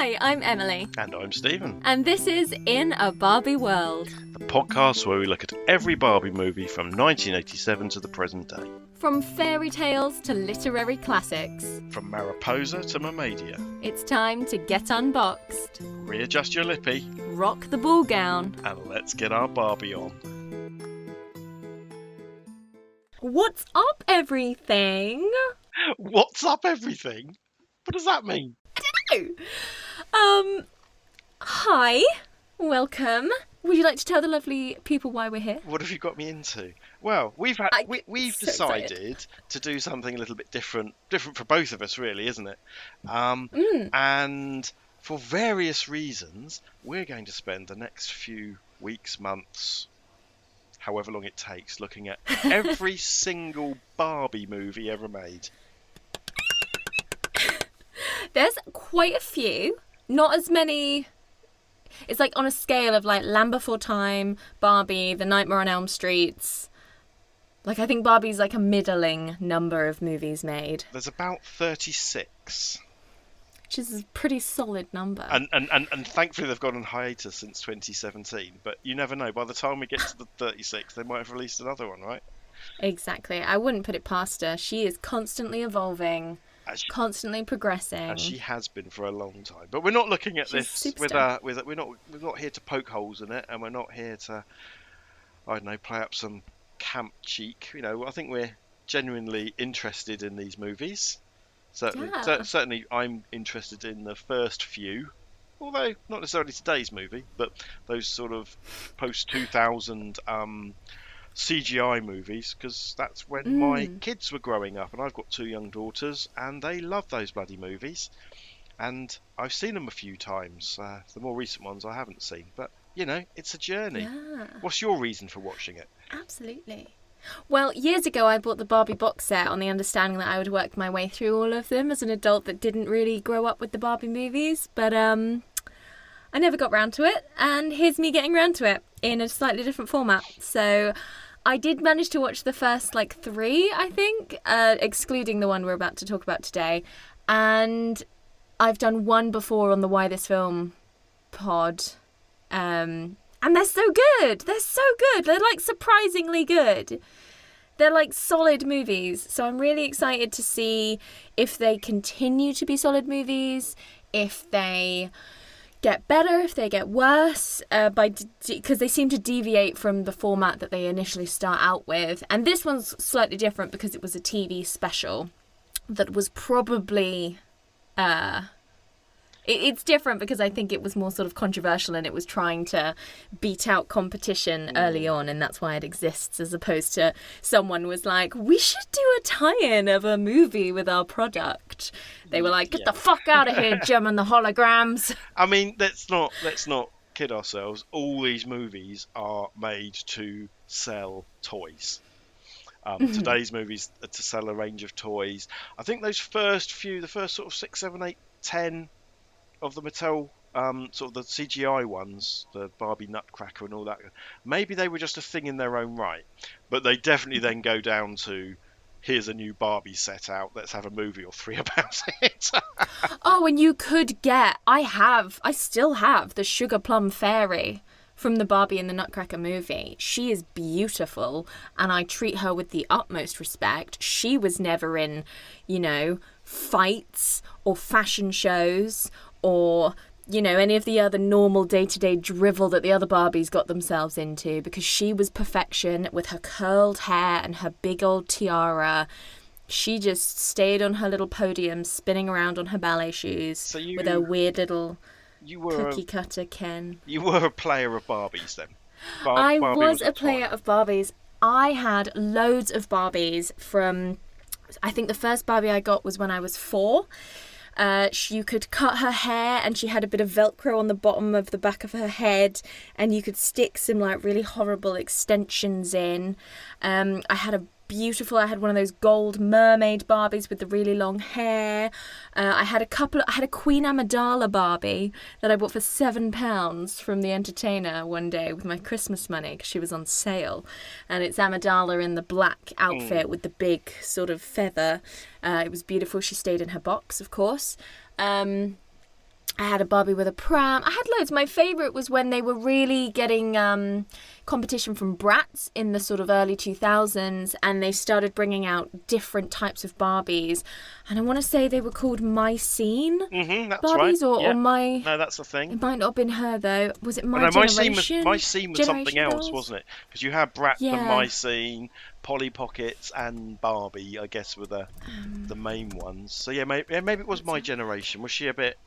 Hi, I'm Emily. And I'm Stephen. And this is In A Barbie World. The podcast where we look at every Barbie movie from 1987 to the present day. From fairy tales to literary classics. From Mariposa to Mermaidia. It's time to get unboxed. Readjust your lippy. Rock the ball gown. And let's get our Barbie on. What's up, everything? What's up, everything? What does that mean? Hi. Welcome. Would you like to tell the lovely people why we're here? What have you got me into? Well, we've decided to do something a little bit different for both of us, really, isn't it? And for various reasons, we're going to spend the next few weeks, months, however long it takes, looking at every single Barbie movie ever made. There's quite a few. Not as many. It's like on a scale of like Land Before Time, Barbie, The Nightmare on Elm Street. Like I think Barbie's like a middling number of movies made. There's about 36. Which is a pretty solid number. And thankfully they've gone on hiatus since 2017. But you never know. By the time we get to the 36, they might have released another one, right? Exactly. I wouldn't put it past her. She is constantly evolving. Constantly progressing, as she has been for a long time. But we're not looking at this we're not here to poke holes in it, and we're not here to, I don't know, play up some camp cheek. You know, I think we're genuinely interested in these movies. Certainly, I'm interested in the first few, although not necessarily today's movie, but those sort of post 2000 CGI movies, because that's when my kids were growing up, and I've got two young daughters and they love those bloody movies, and I've seen them a few times. The more recent ones I haven't seen, but you know, it's a journey. What's your reason for watching it? Absolutely. Well, years ago I bought the Barbie box set on the understanding that I would work my way through all of them as an adult that didn't really grow up with the Barbie movies, but I never got round to it, and here's me getting round to it in a slightly different format. So I did manage to watch the first, 3, I think, excluding the one we're about to talk about today. And I've done one before on the Why This Film pod. And they're so good. They're so good. They're, surprisingly good. They're, solid movies. So I'm really excited to see if they continue to be solid movies, if they get better, if they get worse, because they seem to deviate from the format that they initially start out with. And this one's slightly different because it was a TV special that was probably it's different because I think it was more sort of controversial, and it was trying to beat out competition early on, and that's why it exists, as opposed to someone was like, we should do a tie-in of a movie with our product. They were like, get the fuck out of here, Jim and the Holograms. I mean, let's not kid ourselves. All these movies are made to sell toys. Today's movies are to sell a range of toys. I think those first few, the first sort of 6, 7, 8, 10 of the Mattel, sort of the CGI ones, the Barbie Nutcracker and all that, maybe they were just a thing in their own right. But they definitely then go down to, here's a new Barbie set out, let's have a movie or 3 about it. Oh, and you could get, I still have the Sugarplum Fairy from the Barbie and the Nutcracker movie. She is beautiful, and I treat her with the utmost respect. She was never in, fights or fashion shows or, any of the other normal day-to-day drivel that the other Barbies got themselves into, because she was perfection with her curled hair and her big old tiara. She just stayed on her little podium, spinning around on her ballet shoes with her weird little cookie cutter Ken. You were a player of Barbies then? I was a player of Barbies. I had loads of Barbies from, I think the first Barbie I got was when I was 4. You could cut her hair, and she had a bit of Velcro on the bottom of the back of her head, and you could stick some really horrible extensions in. I had one of those gold mermaid Barbies with the really long hair. I had a Queen Amidala Barbie that I bought for £7 from the Entertainer one day with my Christmas money because she was on sale. And it's Amidala in the black outfit with the big sort of feather. It was beautiful. She stayed in her box, of course. I had a Barbie with a pram. I had loads. My favourite was when they were really getting competition from Bratz in the sort of early 2000s, and they started bringing out different types of Barbies. And I want to say they were called My Scene that's Barbies, right. or My... No, that's the thing. It might not have been her, though. Was it My no, Generation? My Scene was something else, wasn't it? Because you had Bratz and My Scene, Polly Pockets, and Barbie, I guess, were the main ones. So yeah, maybe it was My Generation. Was she a bit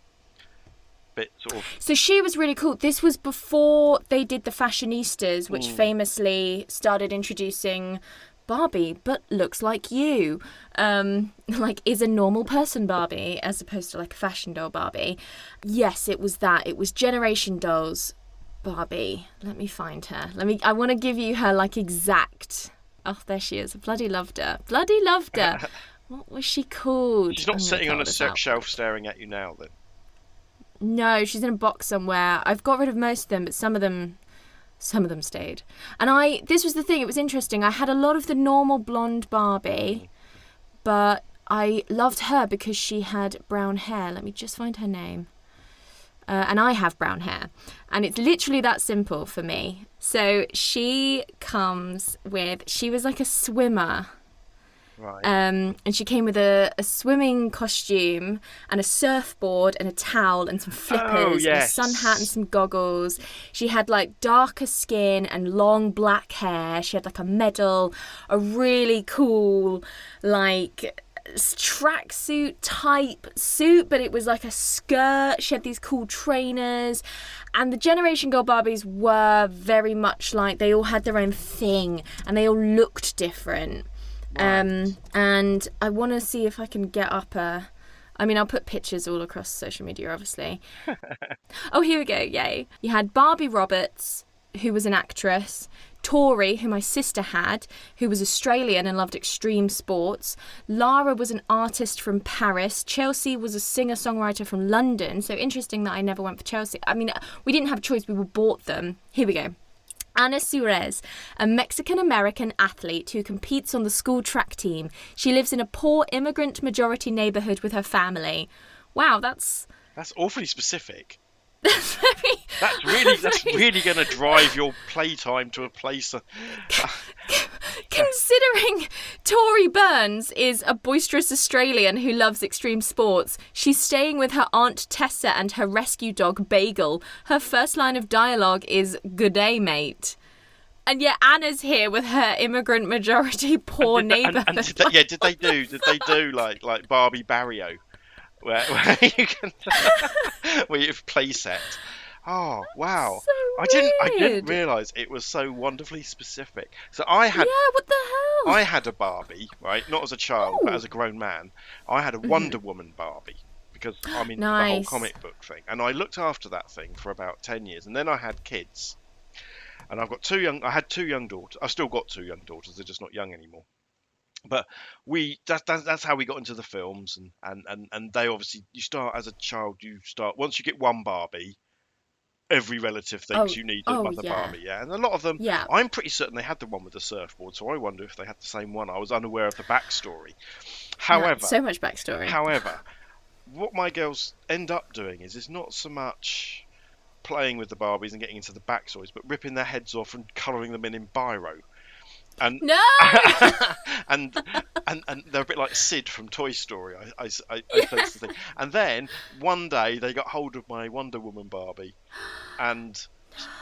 sort of... So she was really cool. This was before they did the Fashionistas, which famously started introducing Barbie, but looks like you. Like, is a normal person Barbie, as opposed to like a fashion doll Barbie. Yes, it was that. It was Generation Dolls Barbie. Let me find her. I want to give you her, like, exact... Oh, there she is. Bloody loved her. Bloody loved her. What was she called? She's not sitting on a shelf staring at you now, then. No, she's in a box somewhere. I've got rid of most of them, but some of them stayed. And this was the thing, it was interesting. I had a lot of the normal blonde Barbie, but I loved her because she had brown hair. Let me just find her name. And I have brown hair. And it's literally that simple for me. So she was like a swimmer. Right. And she came with a swimming costume and a surfboard and a towel and some flippers and a sun hat and some goggles. She had like darker skin and long black hair. She had like a medal, a really cool like tracksuit type suit, but it was like a skirt. She had these cool trainers. And the Generation Girl Barbies were very much like, they all had their own thing and they all looked different. Right. And I want to see if I can get up I'll put pictures all across social media, obviously. Oh, here we go. Yay. You had Barbie Roberts, who was an actress. Tori, who my sister had, who was Australian and loved extreme sports. Lara was an artist from Paris. Chelsea was a singer-songwriter from London. So interesting that I never went for Chelsea. I mean, we didn't have a choice. We were bought them. Here we go. Ana Suarez, a Mexican-American athlete who competes on the school track team. She lives in a poor immigrant-majority neighbourhood with her family. Wow, that's awfully specific. That's really going to drive your playtime to a place. Considering Tori Burns is a boisterous Australian who loves extreme sports, she's staying with her Aunt Tessa and her rescue dog Bagel. Her first line of dialogue is "Good day, mate." And yet Anna's here with her immigrant majority poor neighbour. Did they do like Barbie Barrio? Where you can where you've play set. Oh wow! So I didn't realise it was so wonderfully specific. So I had what the hell? I had a Barbie, right? Not as a child, but as a grown man. I had a Wonder Woman Barbie because I'm into the whole comic book thing, and I looked after that thing for about 10 years, and then I had kids, and I had two young daughters. I've still got two young daughters. They're just not young anymore. But that's how we got into the films, and they obviously, you start as a child, once you get one Barbie, every relative thinks you need another Barbie, and a lot of them, I'm pretty certain they had the one with the surfboard, so I wonder if they had the same one. I was unaware of the backstory. However, so much backstory. However, what my girls end up doing is not so much playing with the Barbies and getting into the backstories, but ripping their heads off and colouring them in biro. And no, and they're a bit like Sid from Toy Story. I sense the thing. And then one day they got hold of my Wonder Woman Barbie, and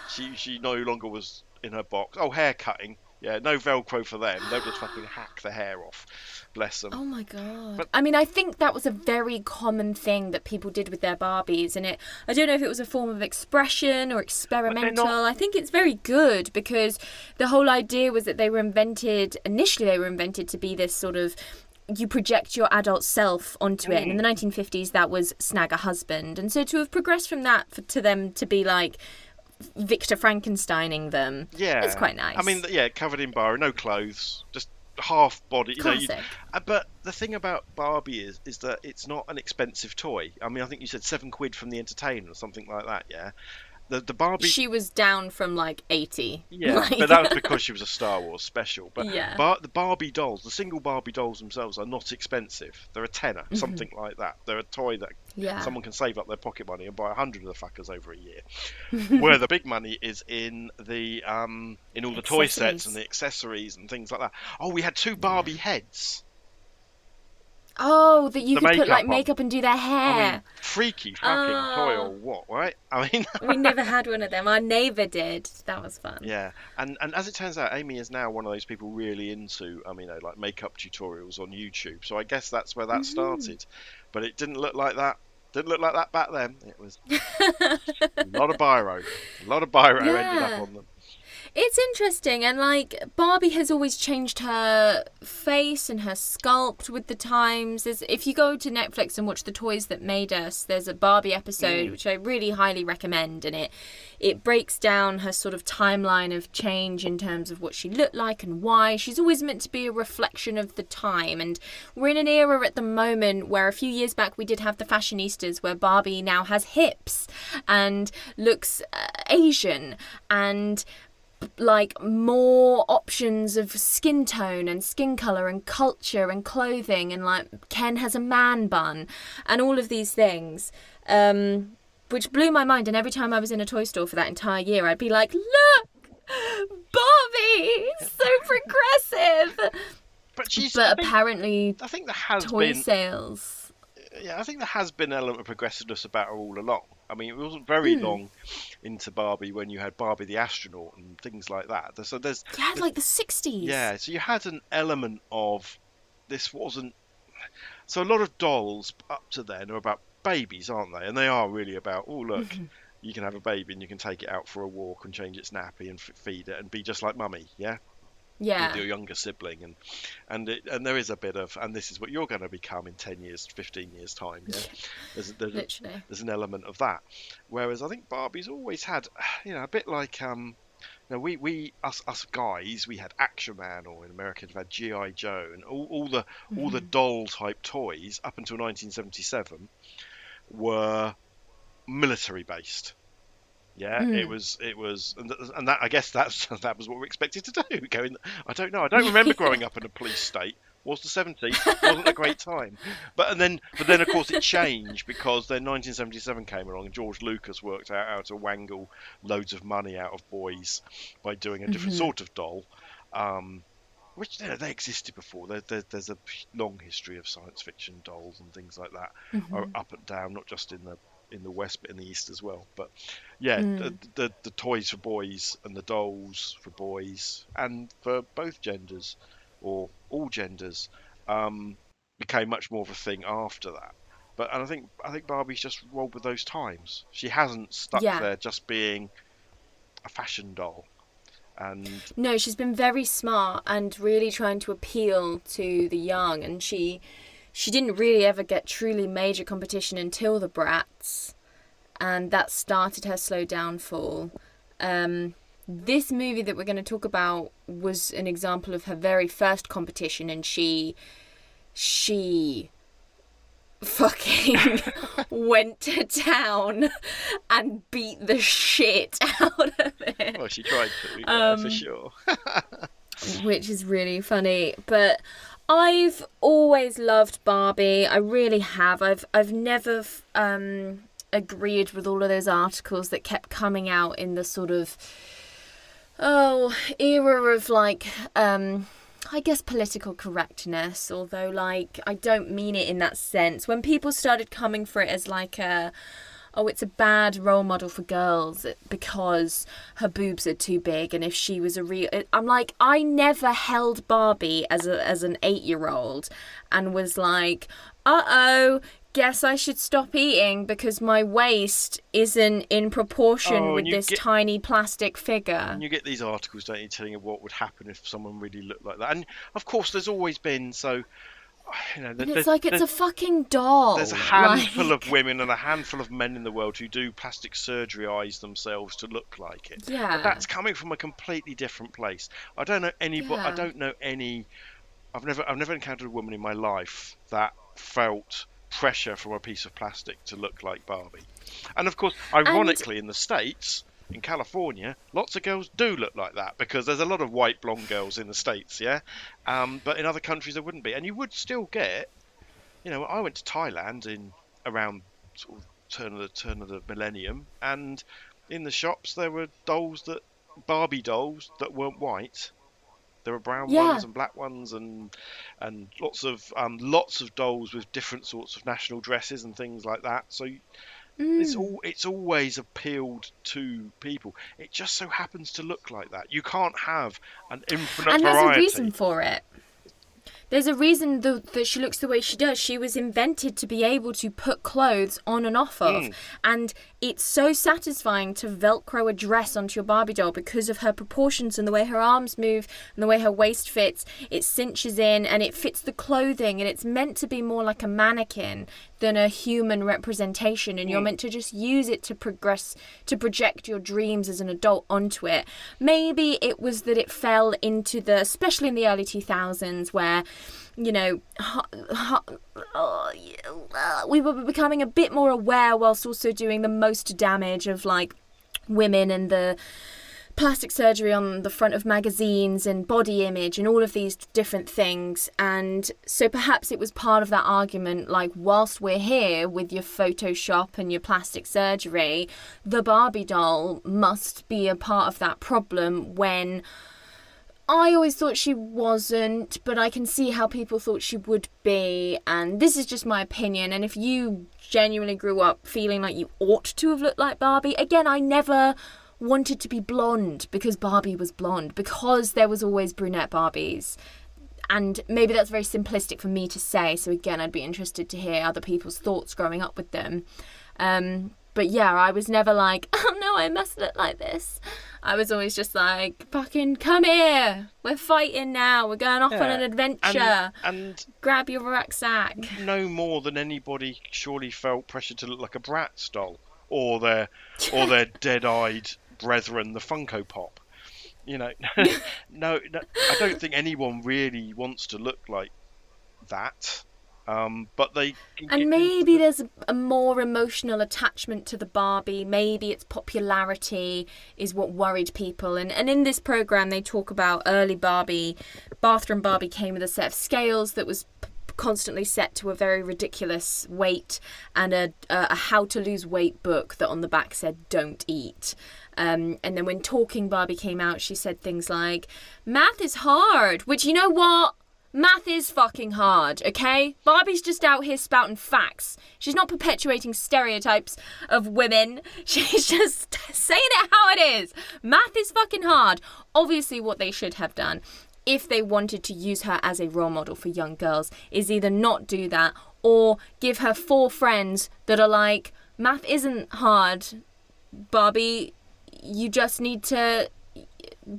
she no longer was in her box. Oh, hair cutting. Yeah, no Velcro for them. They'll just fucking hack the hair off. Bless them. Oh my god. I mean, I think that was a very common thing that people did with their Barbies, and I don't know if it was a form of expression or experimental. I think it's very good because the whole idea was that initially they were invented to be this sort of, you project your adult self onto it. And in the 1950s, that was snag a husband. And so to have progressed from that to them to be like Victor Frankensteining them, it's quite nice. I mean, covered in biro, no clothes, just half body. Classic. But the thing about Barbie is that it's not an expensive toy. I mean, I think you said £7 from the Entertainer or something like that, yeah. The Barbie. She was down from like 80. Yeah, Like... but that was because she was a Star Wars special. But yeah. the Barbie dolls, the single Barbie dolls themselves, are not expensive. They're a tenner, something like that. They're a toy that someone can save up their pocket money and buy 100 of the fuckers over a year. Where the big money is in the in all the toy sets and the accessories and things like that. Oh, we had 2 Barbie heads. Oh, that you could put like makeup and do their hair. I mean, freaky fucking toy or what, right? I mean, we never had one of them. Our neighbour did. That was fun. Yeah, and as it turns out, Amy is now one of those people really into, like makeup tutorials on YouTube. So I guess that's where that started. But it didn't look like that. Didn't look like that back then. It was a lot of biro. A lot of biro ended up on them. It's interesting, and like Barbie has always changed her face and her sculpt with the times. If you go to Netflix and watch The Toys That Made Us, there's a Barbie episode which I really highly recommend, and it breaks down her sort of timeline of change in terms of what she looked like and why. She's always meant to be a reflection of the time, and we're in an era at the moment where a few years back we did have the fashionistas where Barbie now has hips and looks Asian and like more options of skin tone and skin colour and culture and clothing, and like Ken has a man bun and all of these things, which blew my mind. And every time I was in a toy store for that entire year, I'd be like, look, Barbie, so progressive. But apparently I think there has toy been sales. Yeah, I think there has been an element of progressiveness about her all along. I mean, it wasn't very long into Barbie when you had Barbie the astronaut and things like that. So there's like the 60s. Yeah, so you had an element of this wasn't. So a lot of dolls up to then are about babies, aren't they? And they are really about, oh look, you can have a baby and you can take it out for a walk and change its nappy and feed it and be just like mummy, yeah. With your younger sibling, and there is a bit of, and this is what you're going to become in 10 years, 15 years time. Yeah, there's an element of that. Whereas I think Barbie's always had, a bit like, we us guys, we had Action Man, or in America we've had G.I. Joe, and all the doll type toys up until 1977 were military based. Yeah, it was, and that I guess that was what we expected to do. I don't know. I don't remember growing up in a police state. Was the 70s? Wasn't a great time. But then of course it changed because then 1977 came along and George Lucas worked out how to wangle loads of money out of boys by doing a different sort of doll, which they existed before. There's a long history of science fiction dolls and things like that, up and down, not just in the West but in the East as well. But the toys for boys and the dolls for boys and for both genders or all genders became much more of a thing after that. And I think Barbie's just rolled with those times. She hasn't stuck there just being a fashion doll. And no, she's been very smart and really trying to appeal to the young, and she didn't really ever get truly major competition until the Bratz, and that started her slow downfall. This movie that we're going to talk about was an example of her very first competition, and she fucking went to town and beat the shit out of it. Well, she tried to, for sure. Which is really funny, but I've always loved Barbie. I really have. I've never agreed with all of those articles that kept coming out in the sort of era of like I guess political correctness, although like I don't mean it in that sense. When people started coming for it as like it's a bad role model for girls because her boobs are too big, and if she was I'm like, I never held Barbie as an 8-year-old and was like, guess I should stop eating because my waist isn't in proportion with this tiny plastic figure. And you get these articles, don't you, telling you what would happen if someone really looked like that. And of course there's always been, so it's like it's a fucking doll. There's a handful of women and a handful of men in the world who do plastic surgery eyes themselves to look like it. Yeah. But that's coming from a completely different place. I don't know anybody. I've never encountered a woman in my life that felt pressure from a piece of plastic to look like Barbie. And of course, ironically, in the States, in California, lots of girls do look like that because there's a lot of white blonde girls in the States, yeah. But in other countries there wouldn't be, and you would still get. I went to Thailand in around sort of turn of the millennium, and in the shops there were Barbie dolls that weren't white. There were brown ones and black ones, and lots of dolls with different sorts of national dresses and things like that. So it's always appealed to people. It just so happens to look like that. You can't have an infinite variety. And there's a reason for it. There's a reason that she looks the way she does. She was invented to be able to put clothes on and off of. And it's so satisfying to Velcro a dress onto your Barbie doll because of her proportions and the way her arms move and the way her waist fits. It cinches in and it fits the clothing, and it's meant to be more like a mannequin than a human representation, and you're meant to just use it to project your dreams as an adult onto it. Maybe it was that it fell into especially in the early 2000s, where we were becoming a bit more aware whilst also doing the most damage of like women and the plastic surgery on the front of magazines and body image and all of these different things. And so perhaps it was part of that argument, like, whilst we're here with your Photoshop and your plastic surgery, the Barbie doll must be a part of that problem, when I always thought she wasn't, but I can see how people thought she would be. And this is just my opinion. And if you genuinely grew up feeling like you ought to have looked like Barbie, again, I never wanted to be blonde because Barbie was blonde, because there was always brunette Barbies. And maybe that's very simplistic for me to say, so again, I'd be interested to hear other people's thoughts growing up with them. But yeah, I was never like, oh no, I must look like this. I was always just like, fucking come here, we're fighting now, we're going off on an adventure, and grab your rucksack. No more than anybody surely felt pressure to look like a Bratz doll, or their dead-eyed brethren, the Funko Pop. No, I don't think anyone really wants to look like that. But they maybe there's a more emotional attachment to the Barbie. Maybe its popularity is what worried people. And in this program, they talk about early Barbie. Bathroom Barbie came with a set of scales that was constantly set to a very ridiculous weight, and a how to lose weight book that on the back said don't eat. And then when Talking Barbie came out, she said things like, math is hard, which, you know what? Math is fucking hard, okay? Barbie's just out here spouting facts. She's not perpetuating stereotypes of women. She's just saying it how it is. Math is fucking hard. Obviously, what they should have done, if they wanted to use her as a role model for young girls, is either not do that or give her 4 friends that are like, math isn't hard, Barbie. You just need to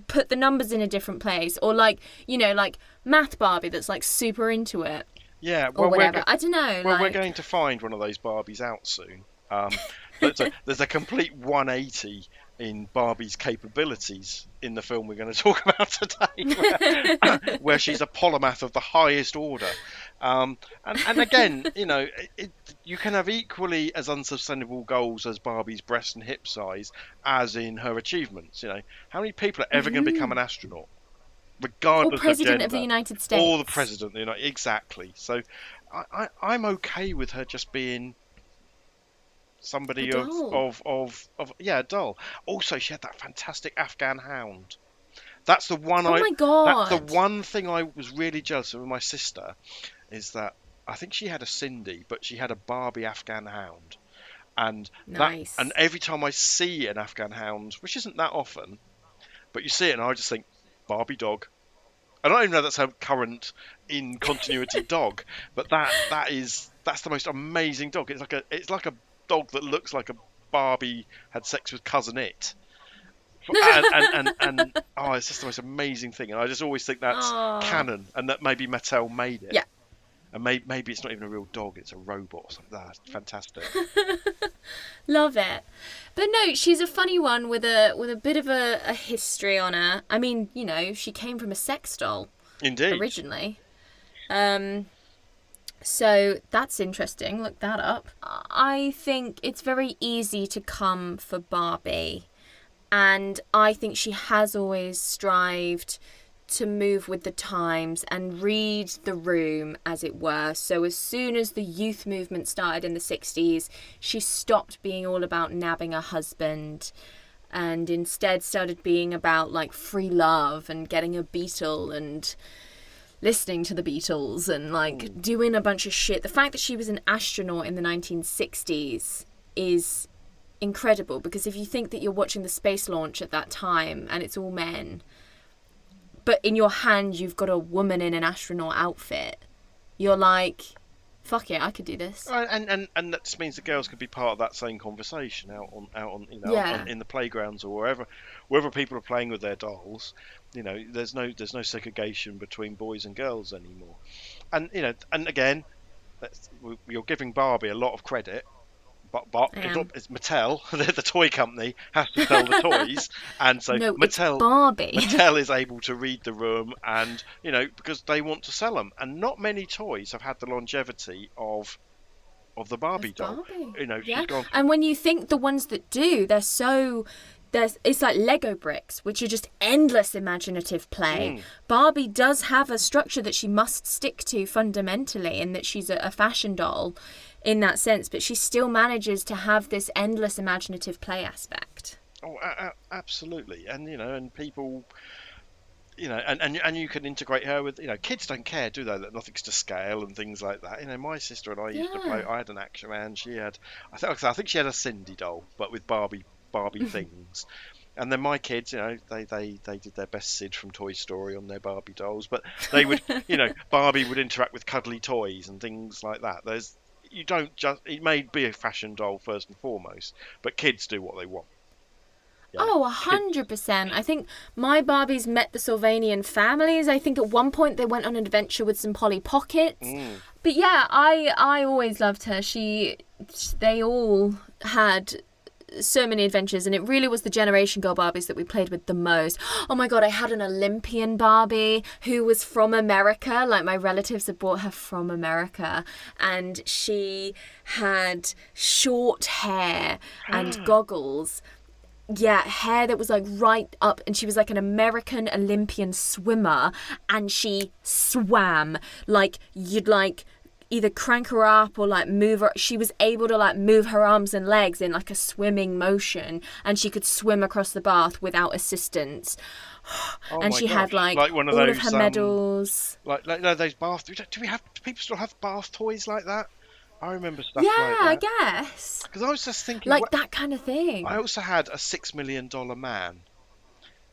put the numbers in a different place, or like Math Barbie that's like super into it. Yeah, well, or whatever. I don't know. Well, we're going to find one of those Barbies out soon. But there's a complete 180 in Barbie's capabilities in the film we're going to talk about today, where she's a polymath of the highest order. And again, you can have equally as unsustainable goals as Barbie's breast and hip size as in her achievements. How many people are ever going to become an astronaut, regardless or president of gender, of the United States, or the president? Exactly. So I'm okay with her just being somebody a doll. Also, she had that fantastic Afghan hound. That's the one. Oh my God. That's the one thing I was really jealous of with my sister, is that I think she had a Cindy, but she had a Barbie Afghan hound. And nice. And every time I see an Afghan hound, which isn't that often, but you see it and I just think, Barbie dog. I don't even know that's a current in continuity dog, but that's the most amazing dog. It's like a dog that looks like a Barbie had sex with cousin it. And it's just the most amazing thing, and I just always think that's canon, and that maybe Mattel made it. Yeah. And maybe it's not even a real dog, it's a robot or something. That's fantastic. Love it. But no, she's a funny one with a bit of a history on her. I mean, she came from a sex doll. Indeed. Originally. So that's interesting. Look that up. I think it's very easy to come for Barbie. And I think she has always strived to move with the times and read the room, as it were. So as soon as the youth movement started in the 60s, she stopped being all about nabbing a husband and instead started being about like free love and getting a Beatle and listening to the Beatles and like doing a bunch of shit. The fact that she was an astronaut in the 1960s is incredible, because if you think that you're watching the space launch at that time and it's all men, but in your hand you've got a woman in an astronaut outfit, you're like, fuck it, I could do this. And that just means the girls could be part of that same conversation out on in the playgrounds or wherever people are playing with their dolls. There's no segregation between boys and girls anymore. And again, you're giving Barbie a lot of credit. But it's Mattel, the toy company, has to sell the toys, and so Mattel is able to read the room, and because they want to sell them, and not many toys have had the longevity of the Barbie doll. She's gone. And when you think the ones that do, it's like Lego bricks, which are just endless imaginative play. Barbie does have a structure that she must stick to fundamentally, and that she's a fashion doll in that sense, but she still manages to have this endless imaginative play aspect. Oh, absolutely. And and people, and you can integrate her with, kids don't care, do they, that nothing's to scale and things like that. My sister and I used to play. I had an Action Man. She had, I think she had a Cindy doll, but with Barbie things. And then my kids, they did their best Sid from Toy Story on their Barbie dolls, but they would, Barbie would interact with cuddly toys and things like that. It may be a fashion doll first and foremost, but kids do what they want. Yeah. Oh, 100%. I think my Barbies met the Sylvanian families. I think at one point they went on an adventure with some Polly Pockets. But yeah, I always loved her. They all had so many adventures, and it really was the Generation Girl Barbies that we played with the most. Oh my god, I had an Olympian Barbie who was from America. Like, my relatives had brought her from America, and she had short hair and goggles. Yeah, hair that was like right up, and she was like an American Olympian swimmer, and she swam. Like, you'd like either crank her up or like move her. She was able to like move her arms and legs in like a swimming motion, and she could swim across the bath without assistance. And she had like one of all those, of her medals. Like those bath. Do people still have bath toys like that? I remember stuff like that. Yeah, I guess. Because I was just thinking, like that kind of thing. I also had a $6 million man.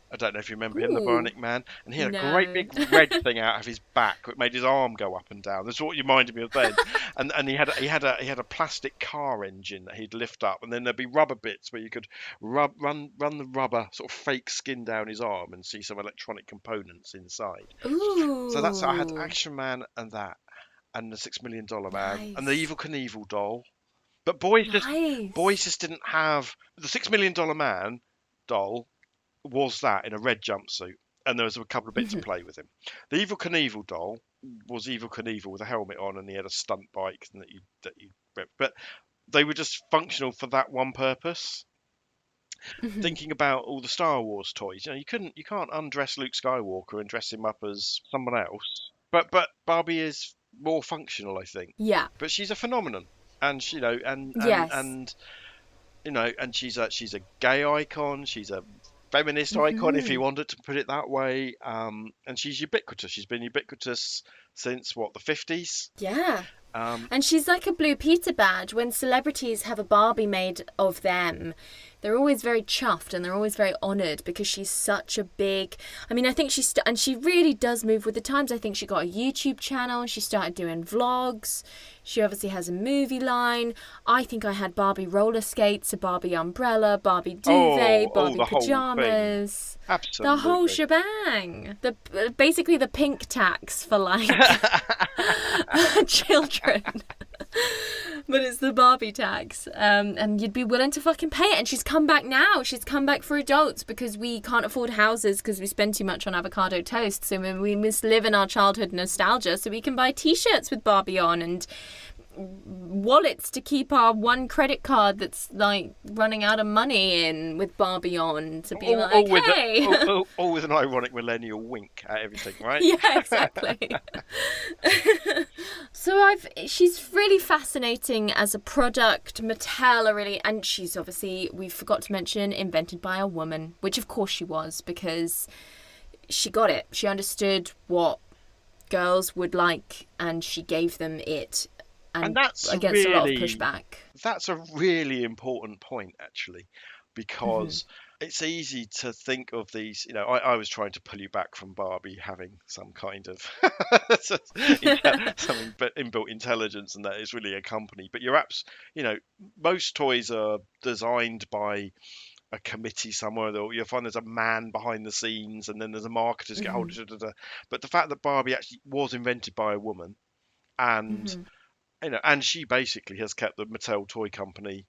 I don't know if you remember him, the Bionic Man, and he had a great big red thing out of his back that made his arm go up and down. That's what you reminded me of then. and he had a plastic car engine that he'd lift up, and then there'd be rubber bits where you could run the rubber sort of fake skin down his arm and see some electronic components inside. Ooh. So I had Action Man and that, and the $6 million man, and the Evil Knievel doll. But boys just didn't have the $6 million man doll. Was that in a red jumpsuit, and there was a couple of bits of play with him. The Evil Knievel doll was Evil Knievel with a helmet on, and he had a stunt bike that you but they were just functional for that one purpose. Thinking about all the Star Wars toys, you can't undress Luke Skywalker and dress him up as someone else. But Barbie is more functional, I think. Yeah. But she's a phenomenon, and yes. and she's a gay icon. She's a feminist icon, if you wanted to put it that way, and she's ubiquitous. She's been ubiquitous since the 50s. Yeah. And she's like a Blue Peter badge. When celebrities have a Barbie made of them, they're always very chuffed and they're always very honoured, because she's such a big... I mean, I think and she really does move with the times. I think she got a YouTube channel and she started doing vlogs. She obviously has a movie line. I think I had Barbie roller skates, a Barbie umbrella, Barbie duvet, Barbie pyjamas. Absolutely. The whole shebang. Basically the pink tax for like children. But it's the Barbie tax, and you'd be willing to fucking pay it. And she's come back now. She's come back for adults because we can't afford houses because we spend too much on avocado toast. So we must live in our childhood nostalgia so we can buy T-shirts with Barbie on and wallets to keep our one credit card that's like running out of money in with Barbie on to be hey. All with an ironic millennial wink at everything, right? Yeah, exactly. So she's really fascinating as a product. Mattel are really, and she's obviously, we forgot to mention, invented by a woman, which of course she was, because she got it. She understood what girls would like and she gave them it. And that's against a lot of pushback. That's a really important point, actually, because it's easy to think of these. I was trying to pull you back from Barbie having some kind of some inbuilt intelligence, and that is really a company. But most toys are designed by a committee somewhere. You'll find there's a man behind the scenes, and then there's a marketers get hold of it. But the fact that Barbie actually was invented by a woman, and and she basically has kept the Mattel toy company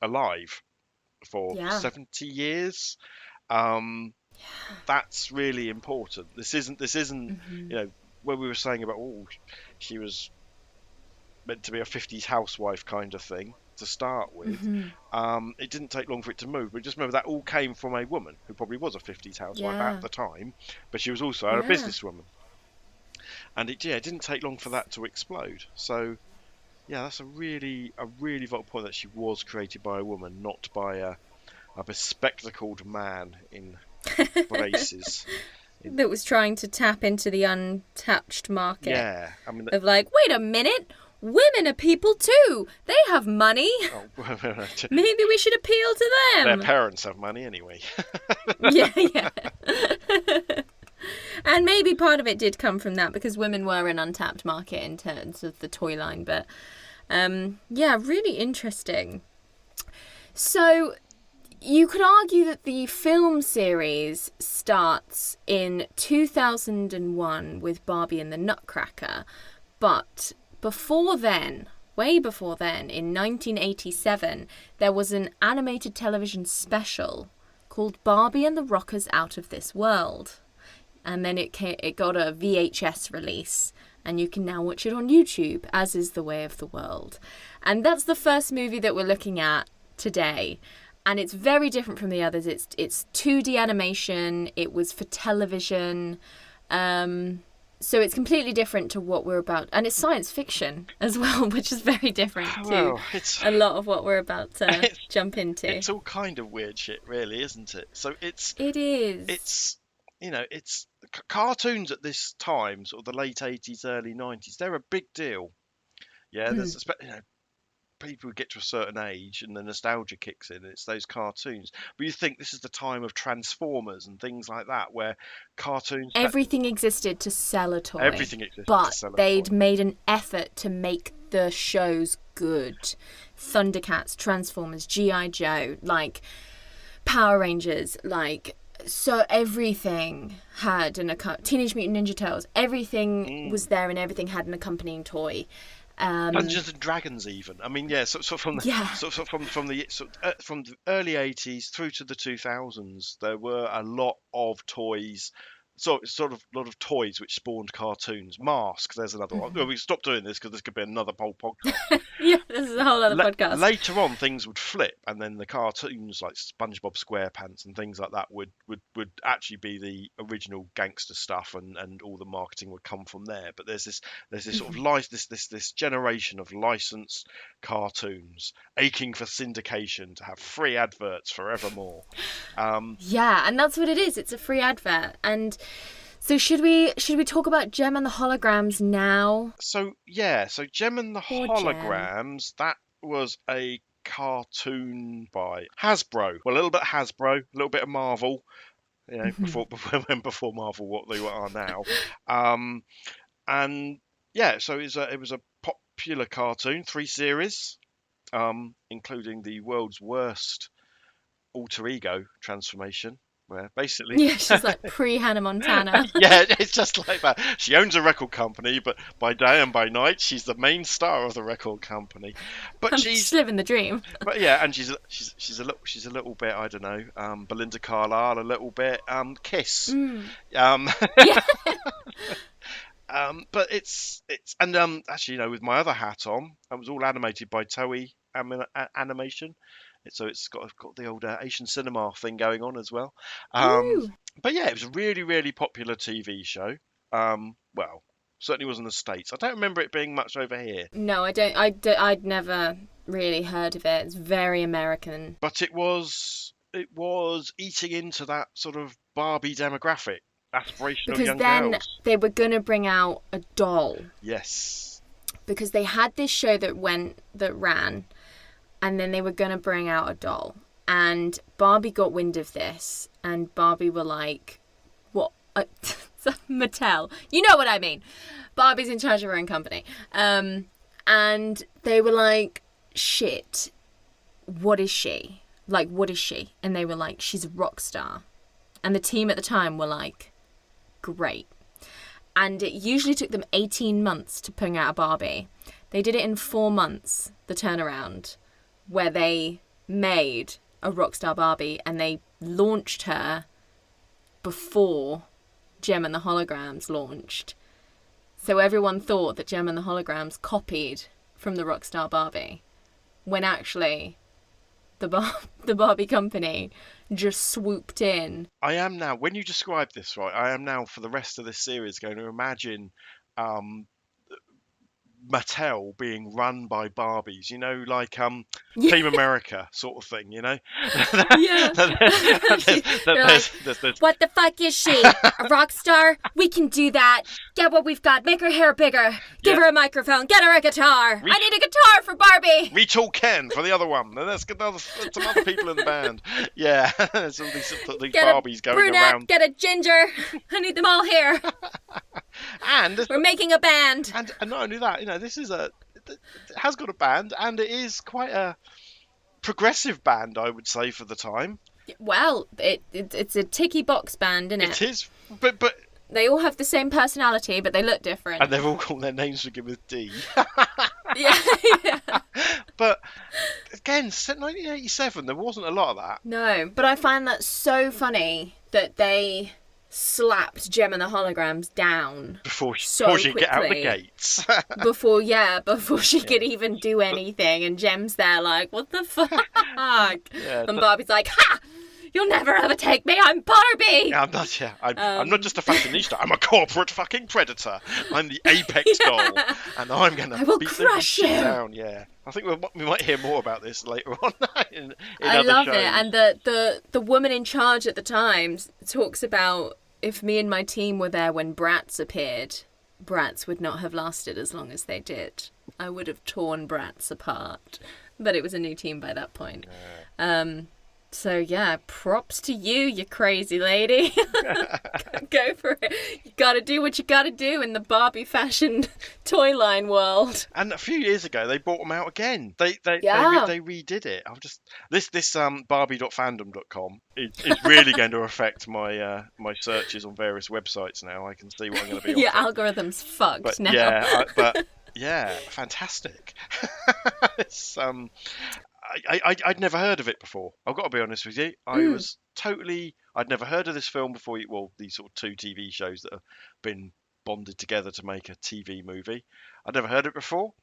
alive for 70 years. That's really important. This isn't when we were saying about she was meant to be a 50s housewife kind of thing to start with. It didn't take long for it to move, but just remember that all came from a woman who probably was a 50s housewife at the time, but she was also a businesswoman. And it didn't take long for that to explode. So that's a really vital point, that she was created by a woman, not by a bespectacled man in braces. That was trying to tap into the untouched market. Yeah, I mean, of like, wait a minute, women are people too. They have money. Maybe we should appeal to them. Their parents have money anyway. Yeah. And maybe part of it did come from that, because women were an untapped market in terms of the toy line. But really interesting. So you could argue that the film series starts in 2001 with Barbie and the Nutcracker. But before then, way before then, in 1987, there was an animated television special called Barbie and the Rockers Out of This World. And then it got a VHS release, and you can now watch it on YouTube, as is The Way of the World. And that's the first movie that we're looking at today. And it's very different from the others. It's 2D animation. It was for television. So it's completely different to what we're about. And it's science fiction as well, which is very different to a lot of what we're about to jump into. It's all kind of weird shit, really, isn't it? So It is. It's cartoons at this time, sort of the late 80s, early 90s. They're a big deal. Yeah, there's people who get to a certain age and the nostalgia kicks in, and it's those cartoons. But you think this is the time of Transformers and things like that, where cartoons... Everything existed to sell a toy. Everything existed to sell a toy. But they'd made an effort to make the shows good. Thundercats, Transformers, G.I. Joe, like Power Rangers, like... So everything had Teenage Mutant Ninja Turtles. Everything was there, and everything had an accompanying toy. Dungeons and Dragons, even. I mean, from the early 80s through to the 2000s, there were a lot of toys. So it's sort of a lot of toys which spawned cartoons. Mask, there's another one. We stopped doing this because this could be another whole podcast. Yeah, this is a whole other podcast. Later on, things would flip, and then the cartoons like SpongeBob SquarePants and things like that would actually be the original gangster stuff, and all the marketing would come from there. But there's this sort of this generation of licensed cartoons aching for syndication to have free adverts forevermore. Yeah, and that's what it is. It's a free advert. And so should we talk about Gem and the Holograms now? So Gem and the Holograms, that was a cartoon by Hasbro. Well, a little bit Hasbro, a little bit of Marvel. Before Marvel, what they are now. So it was a popular cartoon, 3 series, including the world's worst alter ego transformation, where basically... Yeah, she's like pre-Hannah Montana. Yeah, it's just like that. She owns a record company, but by day and by night, she's the main star of the record company. But I'm she's just living the dream. But yeah, and she's a little bit, I don't know, Belinda Carlisle, a little bit Kiss. Yeah. But it's and actually, with my other hat on, it was all animated by Toei Animation. So it's got the old Asian cinema thing going on as well. Ooh. But yeah, it was a really, really popular TV show. Well, certainly was in the States. I don't remember it being much over here. No, I don't. I'd never really heard of it. It's very American. But it was eating into that sort of Barbie demographic, aspirational because young then girls. They were gonna bring out a doll. Yes. Because they had this show that ran, and then they were gonna bring out a doll, and Barbie got wind of this, and Barbie were like, "What? Mattel? You know what I mean? Barbie's in charge of her own company." And they were like, "Shit, what is she? Like, what is she?" And they were like, "She's a rock star." And the team at the time were like, "Great." And it usually took them 18 months to put out a Barbie. They did it in 4 months, the turnaround, where they made a rockstar Barbie, and they launched her before Gem and the Holograms launched. So everyone thought that Gem and the Holograms copied from the rockstar Barbie, when actually the Barbie company just swooped in. I am now, when you describe this, right, I am now for the rest of this series going to imagine Mattel being run by Barbies, like Team America sort of thing, Yeah. What the fuck is she? A rock star? We can do that. Get what we've got. Make her hair bigger. Give her a microphone. Get her a guitar. I need a guitar for Barbie. Retool Ken for the other one. And let's get some other people in the band. Yeah, there's all these Barbies going brunette, around. Get a ginger. I need them all here. And we're making a band. And not only that, this is it has got a band, and it is quite a progressive band, I would say, for the time. Well, it's a ticky box band, isn't it? It is, but they all have the same personality, but they look different. And they've all got their names begin with D. yeah. But again, 1987, there wasn't a lot of that. No, but I find that so funny that they slapped Gem and the Holograms down before she could get out the gates. before she could even do anything, and Gem's there like, what the fuck? And Barbie's like, ha! You'll never overtake me. I'm Barbie. I'm not. Yeah, I'm not just a fashionista. I'm a corporate fucking predator. I'm the apex doll, and I'm gonna beat this shit down. Yeah, I think we might hear more about this later on in I other love shows. it, and the woman in charge at the time talks about, if me and my team were there when Bratz appeared, Bratz would not have lasted as long as they did. I would have torn Bratz apart, but it was a new team by that point. So yeah, props to you crazy lady. Go for it. You gotta do what you gotta do in the Barbie fashion toy line world. And a few years ago, they brought them out again. They redid it. I'm just this Barbie.fandom.com is really going to affect my my searches on various websites now. I can see what I'm going to be. Your algorithm's fucked now. Yeah, fantastic. It's I'd never heard of it before. I've got to be honest with you. I'd never heard of this film before. Well, these sort of 2 TV shows that have been bonded together to make a TV movie. I'd never heard it before.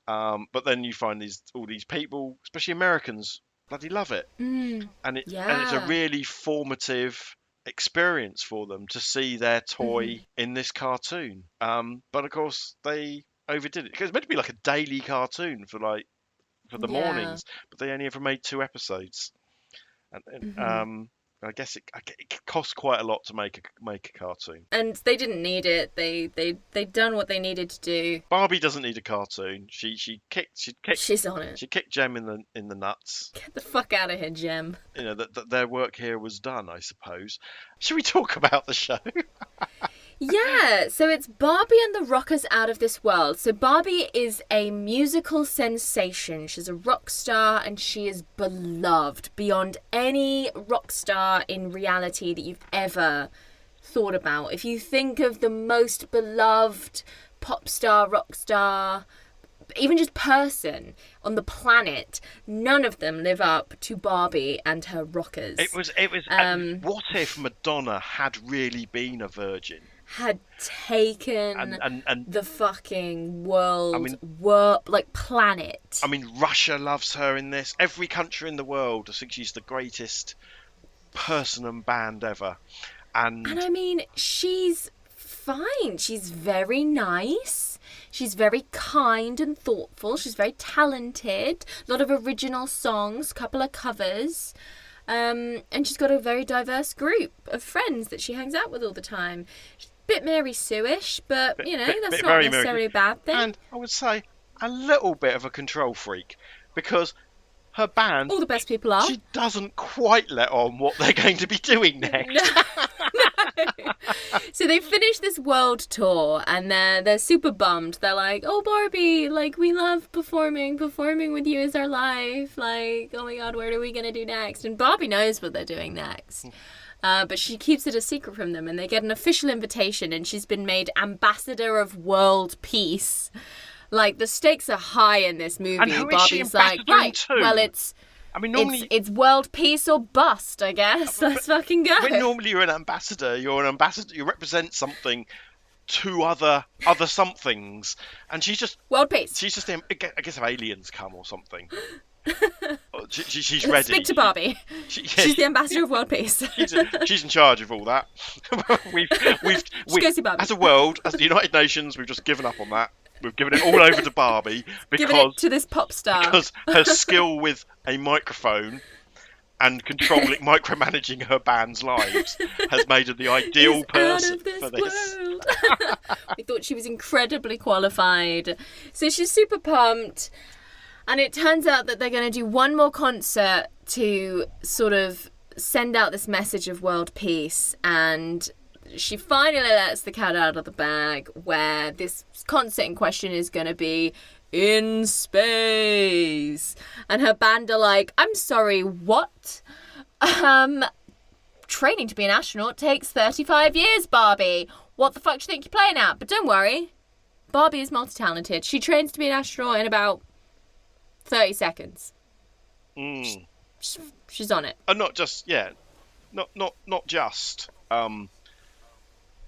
But then you find all these people, especially Americans, bloody love it. And it's a really formative experience for them to see their toy in this cartoon. But of course they overdid it, because it's meant to be like a daily cartoon for the mornings, but they only ever made 2 episodes, and I guess it costs quite a lot to make a cartoon. And they didn't need it. They done what they needed to do. Barbie doesn't need a cartoon. She kicked. She's on it. She kicked Gem in the nuts. Get the fuck out of here, Gem. That their work here was done, I suppose. Should we talk about the show? Yeah, so it's Barbie and the Rockers Out of This World. So Barbie is a musical sensation. She's a rock star and she is beloved beyond any rock star in reality that you've ever thought about. If you think of the most beloved pop star, rock star, even just person on the planet, none of them live up to Barbie and her rockers. It was. What if Madonna had really been a virgin? Had taken and the fucking world, I mean, planet. I mean, Russia loves her in this. Every country in the world, I think she's the greatest person and band ever. And I mean, she's fine. She's very nice. She's very kind and thoughtful. She's very talented. A lot of original songs, a couple of covers. And she's got a very diverse group of friends that she hangs out with all the time. She's a bit Mary Sue-ish, but, that's not necessarily a bad thing. And I would say a little bit of a control freak, because her band... All the best people are. She doesn't quite let on what they're going to be doing next. No. So they finished this world tour and they're super bummed. They're like, oh, Barbie, we love performing with you is our life, oh my god, what are we gonna do next? And Barbie knows what they're doing next, but she keeps it a secret from them, and they get an official invitation and she's been made ambassador of world peace. The stakes are high in this movie. And who is Barbie's she like, right, to? well, it's normally it's world peace or bust, I guess. Let's fucking go. When normally you're an ambassador, you represent something to other somethings, and she's just world peace. She's just, I guess, if aliens come or something. She's ready. Speak to Barbie. She's the ambassador of world peace. She's in charge of all that. we go see Barbie. As a world, as the United Nations, we've just given up on that. We've given it all over to Barbie given it to this pop star, because her skill with a microphone and micromanaging her band's lives has made her the ideal person for this. We thought she was incredibly qualified, so she's super pumped. And it turns out that they're going to do one more concert to sort of send out this message of world peace, and she finally lets the cat out of the bag, where this concert in question is going to be in space. And her band are like, I'm sorry, what? Training to be an astronaut takes 35 years, Barbie. What the fuck do you think you're playing at? But don't worry, Barbie is multi-talented. She trains to be an astronaut in about 30 seconds. She's on it. And not just, not just...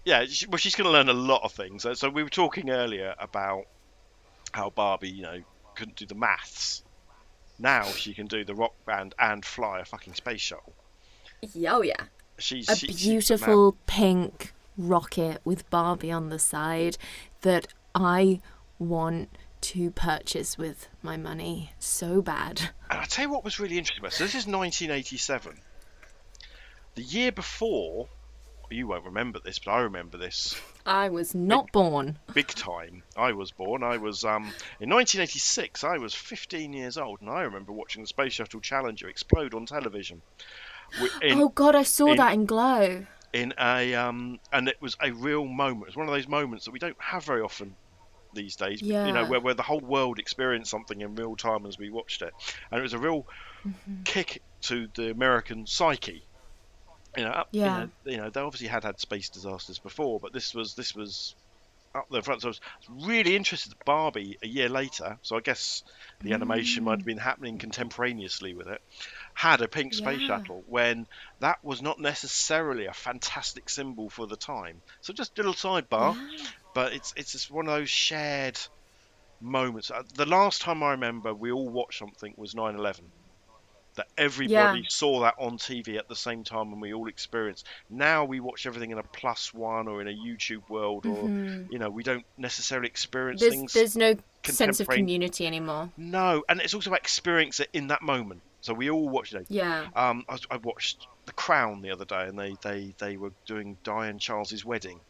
she's going to learn a lot of things. So we were talking earlier about how Barbie, couldn't do the maths. Now she can do the rock band and fly a fucking space shuttle. Oh yeah. She's a beautiful pink rocket with Barbie on the side that I want to purchase with my money so bad. And I'll tell you what was really interesting about this. So this is 1987. The year before... You won't remember this, but I remember this. I was not born. Big time. I was born. I was, in 1986, I was 15 years old, and I remember watching the Space Shuttle Challenger explode on television. Oh, God, I saw that in Glow. And it was a real moment. It was one of those moments that we don't have very often these days. Yeah. Where the whole world experienced something in real time as we watched it. And it was a real kick to the American psyche. They obviously had space disasters before, but this was up there front. So I was really interested. Barbie, a year later, so I guess the animation might have been happening contemporaneously with it, had a pink space shuttle when that was not necessarily a fantastic symbol for the time. So just a little sidebar, but it's just one of those shared moments. The last time I remember we all watched something was 9/11. That everybody saw that on TV at the same time and we all experienced. Now we watch everything in a +1 or in a YouTube world, or we don't necessarily experience things. There's no sense of community anymore. No, and it's also about experience it in that moment. So we all watched it. Yeah. I watched The Crown the other day, and they were doing Diane Charles's wedding.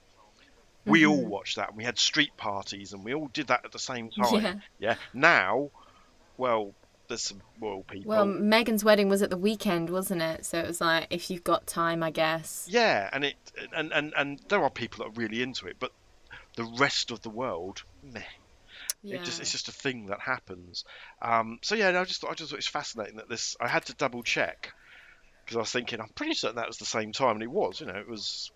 We all watched that, and we had street parties, and we all did that at the same time. Yeah. Now, well, there's some royal people. Well, Meghan's wedding was at the weekend, wasn't it? So it was like, if you've got time, I guess. Yeah, and there are people that are really into it, but the rest of the world, meh. Yeah. It's just a thing that happens. So yeah, I just thought it was fascinating that this. I had to double check because I was thinking I'm pretty certain that was the same time, and it was. It was.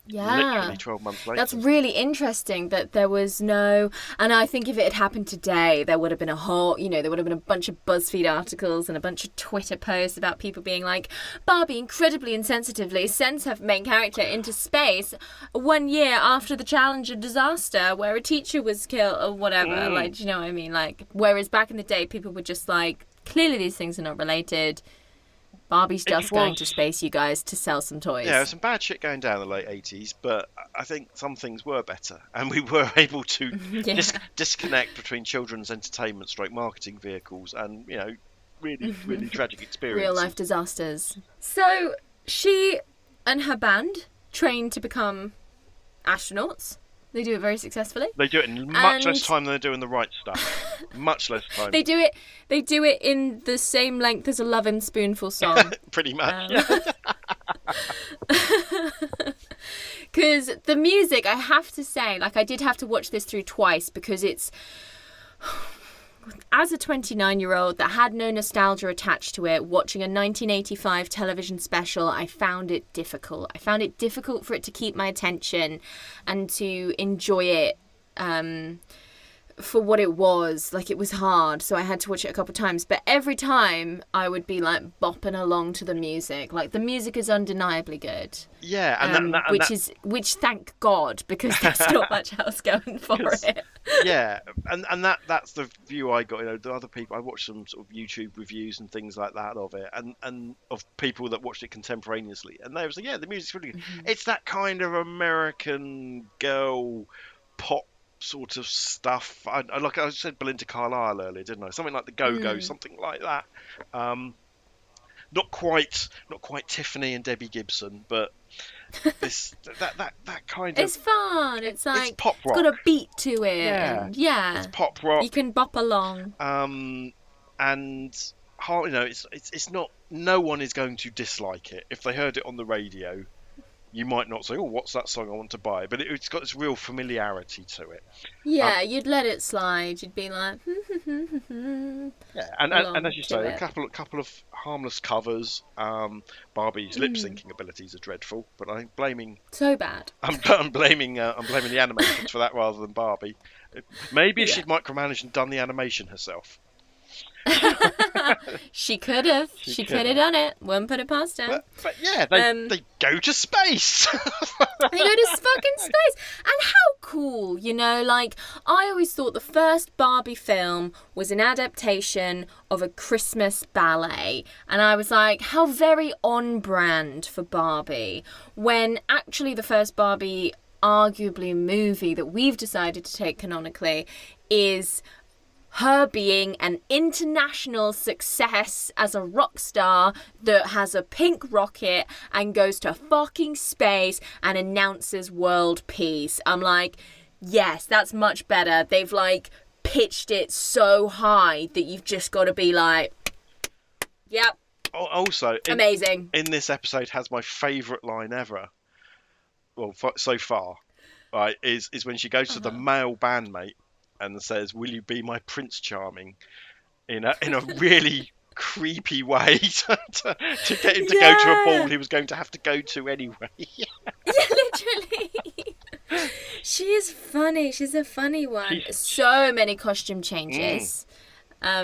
Yeah, literally 12 months later. That's really interesting that there was no. And I think if it had happened today, there would have been there would have been a bunch of BuzzFeed articles and a bunch of Twitter posts about people being like, Barbie incredibly insensitively sends her main character into space 1 year after the Challenger disaster where a teacher was killed or whatever. Like, do you know what I mean? Like, whereas back in the day, people were just like, clearly these things are not related. Barbie's just going to space, you guys, to sell some toys. Yeah, there was some bad shit going down in the late 80s, but I think some things were better. And we were able to disconnect between children's entertainment / marketing vehicles and, really, really tragic experiences. Real life disasters. So she and her band trained to become astronauts. They do it very successfully. They do it in much less time than they're doing the right stuff. Much less time. They do it in the same length as a Lovin' Spoonful song. Pretty much. Because the music, I have to say, like I did have to watch this through twice because it's... As a 29-year-old that had no nostalgia attached to it, watching a 1985 television special, I found it difficult. I found it difficult for it to keep my attention and to enjoy it for what it was. Like, it was hard, so I had to watch it a couple of times. But every time, I would be, like, bopping along to the music. Like, the music is undeniably good. Yeah, and which thank God, because there's not much else going for it. Yeah, and that's the view I got. The other people, I watched some sort of YouTube reviews and things like that of it, and of people that watched it contemporaneously, and they was like, yeah, the music's really good. Mm-hmm. It's that kind of American girl pop sort of stuff. Like I said, Belinda Carlisle earlier, didn't I? Something like the Go-Go, something like that. Not quite Tiffany and Debbie Gibson, but that kind of. It's fun. It's like it's pop rock. It's got a beat to it. Yeah. It's pop rock. You can bop along. And it's not. No one is going to dislike it if they heard it on the radio. You might not say, "Oh, what's that song I want to buy?" But it's got this real familiarity to it. Yeah, you'd let it slide. You'd be like, yeah, and as you say, a couple of harmless covers. Barbie's lip syncing abilities are dreadful, but I'm blaming. So bad. I'm blaming the animations for that rather than Barbie. Maybe if she'd micromanaged and done the animation herself. She could have. She could have done it. Wouldn't put it past her. But yeah, they go to space. They go to fucking space. And how cool, like, I always thought the first Barbie film was an adaptation of a Christmas ballet. And I was like, how very on brand for Barbie. When actually the first Barbie, arguably movie that we've decided to take canonically, is her being an international success as a rock star that has a pink rocket and goes to fucking space and announces world peace. I'm like, yes, that's much better. They've like pitched it so high that you've just got to be like, yep. Also, amazing. In this episode has my favourite line ever. Well, so far, right, is when she goes to the male bandmate and says, "Will you be my Prince Charming?" in a really creepy way to get him to go to a ball he was going to have to go to anyway. Yeah, literally. She is funny. She's a funny one. So many costume changes.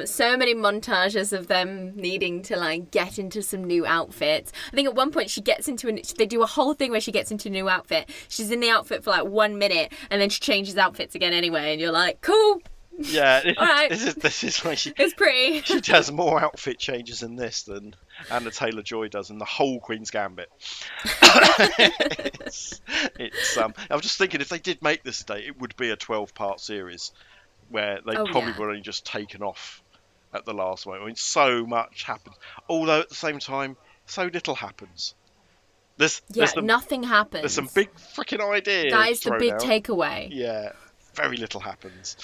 So many montages of them needing to like get into some new outfits. I think at one point she gets into they do a whole thing where she gets into a new outfit. She's in the outfit for like 1 minute and then she changes outfits again anyway, and you're like, cool. Yeah, right. This is why it's pretty. She does more outfit changes in this than Anna Taylor-Joy does in the whole Queen's Gambit. it's I was just thinking, if they did make this today, it would be a 12-part series where they probably would only just taken off at the last moment. I mean, so much happens, although at the same time, so little happens. Nothing happens. There's some big freaking ideas. That is the big takeaway. Yeah, very little happens.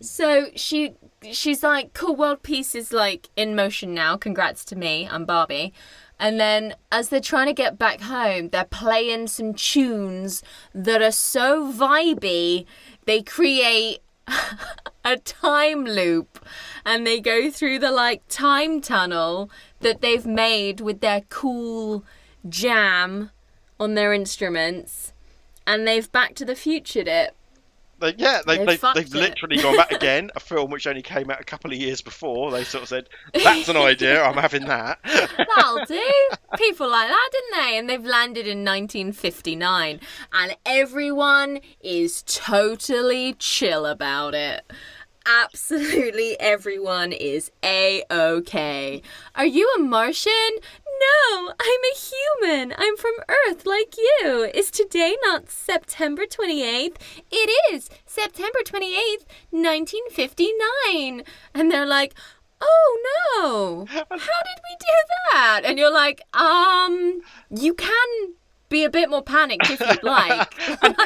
So she's like, cool, world peace is like in motion now. Congrats to me, I'm Barbie. And then as they're trying to get back home, they're playing some tunes that are so vibey, they create a time loop and they go through the like time tunnel that they've made with their cool jam on their instruments, and they've Back to the Futured it. They've literally gone back again. A film which only came out a couple of years before. They sort of said, "That's an idea. I'm having that." That'll do. People like that, didn't they? And they've landed in 1959, and everyone is totally chill about it. Absolutely everyone is A-okay. Are you a Martian? No, I'm a human. I'm from Earth like you. Is today not September 28th? It is September 28th, 1959. And they're like, oh no, how did we do that? And you're like, you can be a bit more panicked if you'd like.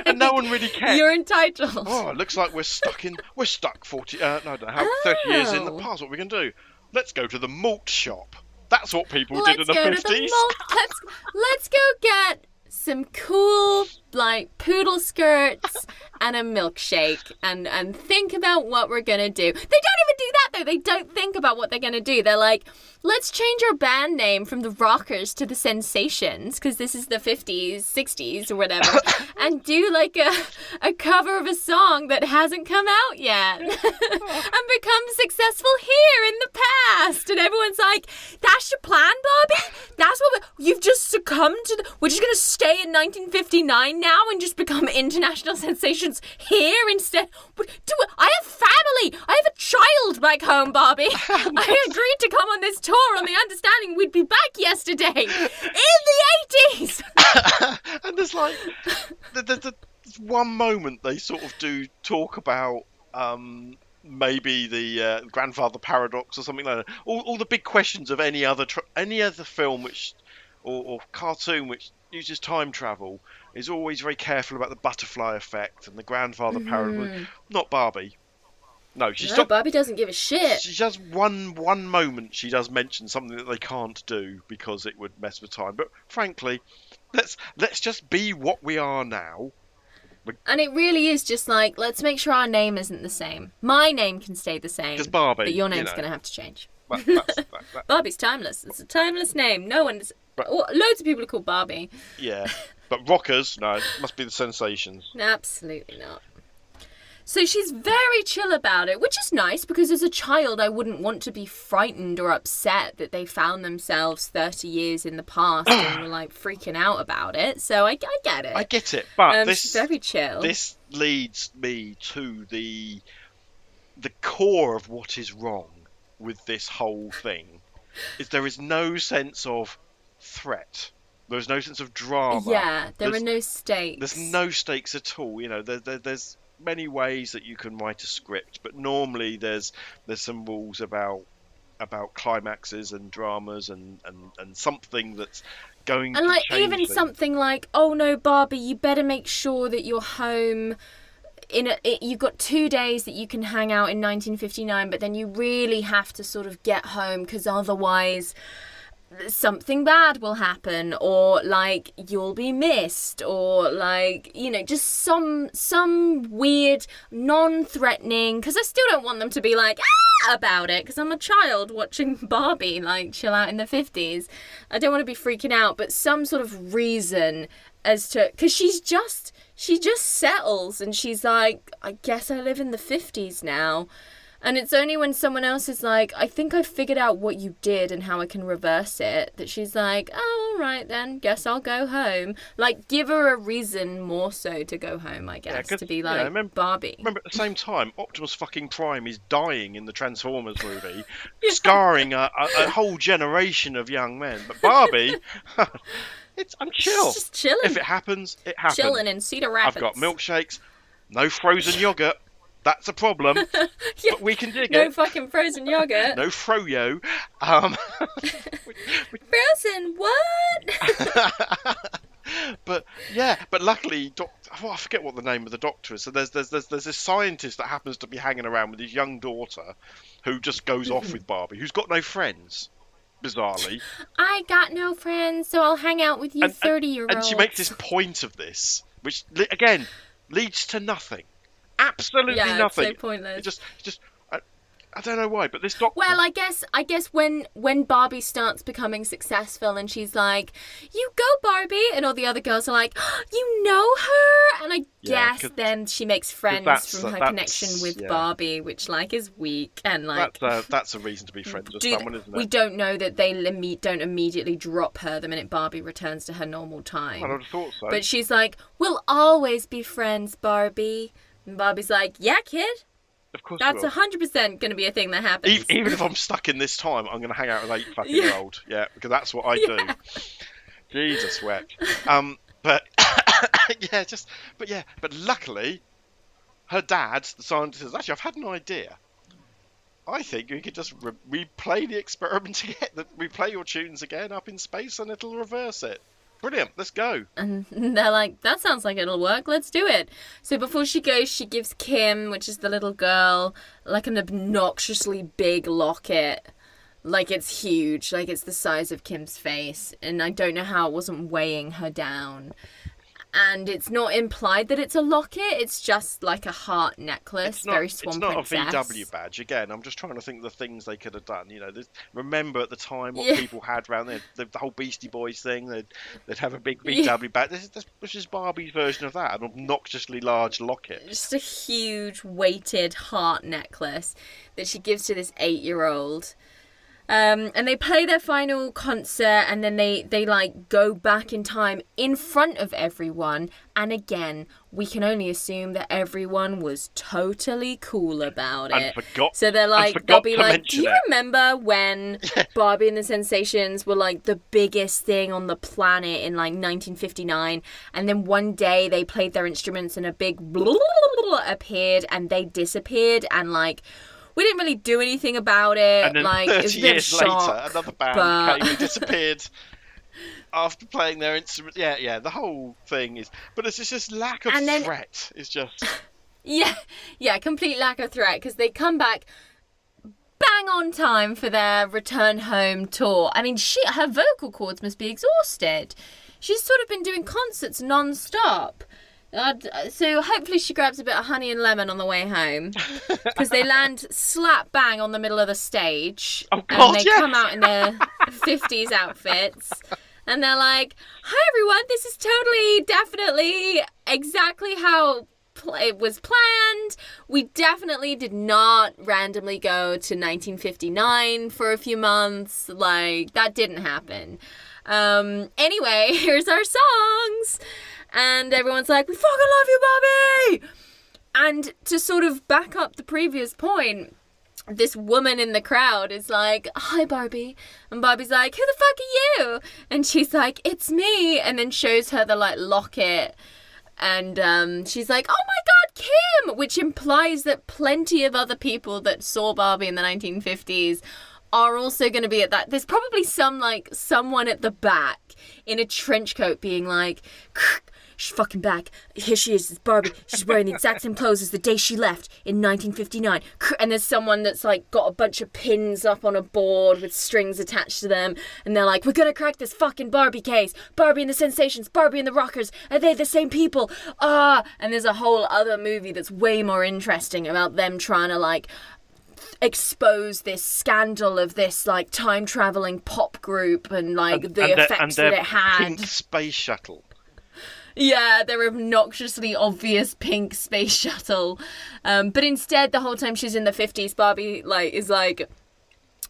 And no one really cares. You're entitled. Oh, it looks like we're stuck 30 years in the past. What are we going to do? Let's go to the malt shop. That's what people did in the 50s. Let's go get some cool, like, poodle skirts and a milkshake and think about what we're going to do. They don't even do that, though. They don't think about what they're going to do. They're like, let's change our band name from the Rockers to the Sensations, because this is the 50s, 60s, or whatever, and do, like, a cover of a song that hasn't come out yet and become successful here in the past. And everyone's like, that's your plan, Barbie? That's what you've just succumbed to? We're just going to stay in 1959 now and just become international sensations here instead? I have family. I have a child back home, Barbie. I agreed to come on this tour on the understanding we'd be back yesterday in the 80s. And there's like there's one moment they sort of do talk about maybe the grandfather paradox or something like that. All the big questions of any other film which or cartoon which uses time travel is always very careful about the butterfly effect and the grandfather paradox. Not Barbie. No, Barbie doesn't give a shit. She does one moment. She does mention something that they can't do because it would mess with time. But frankly, let's just be what we are now. And it really is just like, let's make sure our name isn't the same. My name can stay the same. Because Barbie, but your name's going to have to change. That. Barbie's timeless. It's a timeless name. No one's. Loads of people are called Barbie. Yeah, but rockers, no, must be the Sensations. Absolutely not. So she's very chill about it, which is nice because as a child I wouldn't want to be frightened or upset that they found themselves 30 years in the past and were like freaking out about it. So I get it. I get it, but she's very chill. This leads me to the core of what is wrong with this whole thing. Is there is no sense of threat. There is no sense of drama. Yeah, there are no stakes. There's no stakes at all. You know, there's many ways that you can write a script, but normally there's some rules about climaxes and dramas and something that's going and to like change even things. Something like, oh no, Barbie, you better make sure that you're home you've got 2 days that you can hang out in 1959, but then you really have to sort of get home because otherwise something bad will happen, or like you'll be missed, or like, you know, just some weird non-threatening, because I still don't want them to be like about it, because I'm a child watching Barbie like chill out in the 50s. I don't want to be freaking out, but some sort of reason as to, because she just settles and she's like, I guess I live in the 50s now. And it's only when someone else is like, I think I figured out what you did and how I can reverse it, that she's like, oh, all right then, guess I'll go home. Like, give her a reason more so to go home, I guess, to be like, Barbie. Remember, at the same time, Optimus fucking Prime is dying in the Transformers movie, scarring a whole generation of young men. But Barbie... I'm chill. She's just chilling. If it happens, it happens. Chilling in Cedar Rapids. I've got milkshakes, no frozen yogurt. That's a problem. Yeah, but we can dig no it. No fucking frozen yogurt. No froyo. Frozen what? But yeah, but luckily, I forget what the name of the doctor is. So there's this scientist that happens to be hanging around with his young daughter, who just goes off with Barbie, who's got no friends, bizarrely. I got no friends, so I'll hang out with you 30-year-olds. And she makes this point of this, which again leads to nothing, absolutely nothing. It's so pointless. It just I don't know why, but this doctor... Well, I guess when Barbie starts becoming successful and she's like, "You go, Barbie," and all the other girls are like, "Oh, you know her?" And I guess then she makes friends from her connection with Barbie, which, like, is weak. And, like... That's a reason to be friends with someone, isn't it? We don't know that they don't immediately drop her the minute Barbie returns to her normal time. I would have thought so. But she's like, "We'll always be friends, Barbie." And Barbie's like, "Yeah, kid. Of course, that's 100% going to be a thing that happens." Even if I'm stuck in this time, I'm going to hang out with 8-fucking-year-old. Yeah, because that's what I do. Jesus wept. But but luckily, her dad, the scientist, says, "Actually, I've had an idea. I think we could just replay the experiment again, replay your tunes again up in space, and it'll reverse it. Brilliant, let's go." And they're like, "That sounds like it'll work, let's do it." So before she goes, she gives Kim, which is the little girl, like an obnoxiously big locket. Like, it's huge, like it's the size of Kim's face. And I don't know how it wasn't weighing her down. And it's not implied that it's a locket, it's just like a heart necklace, very Swan Princess. It's not a VW badge. Again, I'm just trying to think of the things they could have done. You know, remember at the time what people had around there, the whole Beastie Boys thing, they'd have a big VW badge. This is Barbie's version of that, an obnoxiously large locket. Just a huge weighted heart necklace that she gives to this 8-year-old. And they play their final concert, and then they like go back in time in front of everyone. And again, we can only assume that everyone was totally cool about it. So they're like, they'll be like, "Do you remember when Barbie and the Sensations were like the biggest thing on the planet in like 1959? And then one day they played their instruments and a big blah appeared and they disappeared, and like, we didn't really do anything about it." And then like, 30 years later, another band came and disappeared after playing their instrument. Yeah, the whole thing is... But it's just lack of threat. It's just... Yeah, complete lack of threat, because they come back bang on time for their return home tour. I mean, her vocal cords must be exhausted. She's sort of been doing concerts non-stop. So hopefully she grabs a bit of honey and lemon on the way home, because they land slap bang on the middle of the stage. Oh, God, and they come out in their 50s outfits, and they're like, "Hi everyone, this is definitely exactly how it was planned. We definitely did not randomly go to 1959 for a few months. Like, that didn't happen. Anyway, here's our songs." And everyone's like, "We fucking love you, Barbie!" And to sort of back up the previous point, this woman in the crowd is like, "Hi, Barbie." And Barbie's like, "Who the fuck are you?" And she's like, "It's me." And then shows her the, like, locket. And she's like, "Oh my God, Kim!" Which implies that plenty of other people that saw Barbie in the 1950s are also going to be at that. There's probably someone at the back in a trench coat being like, "She's fucking back. Here she is, it's Barbie. She's wearing the exact same clothes as the day she left in 1959. And there's someone that's like got a bunch of pins up on a board with strings attached to them. And they're like, "We're gonna crack this fucking Barbie case. Barbie and the Sensations, Barbie and the Rockers. Are they the same people? Ah!" And there's a whole other movie that's way more interesting about them trying to like expose this scandal of this like time traveling pop group and like the effects that it had. Pink space shuttle. Yeah, their obnoxiously obvious pink space shuttle. But instead, the whole time she's in the 50s, Barbie is like,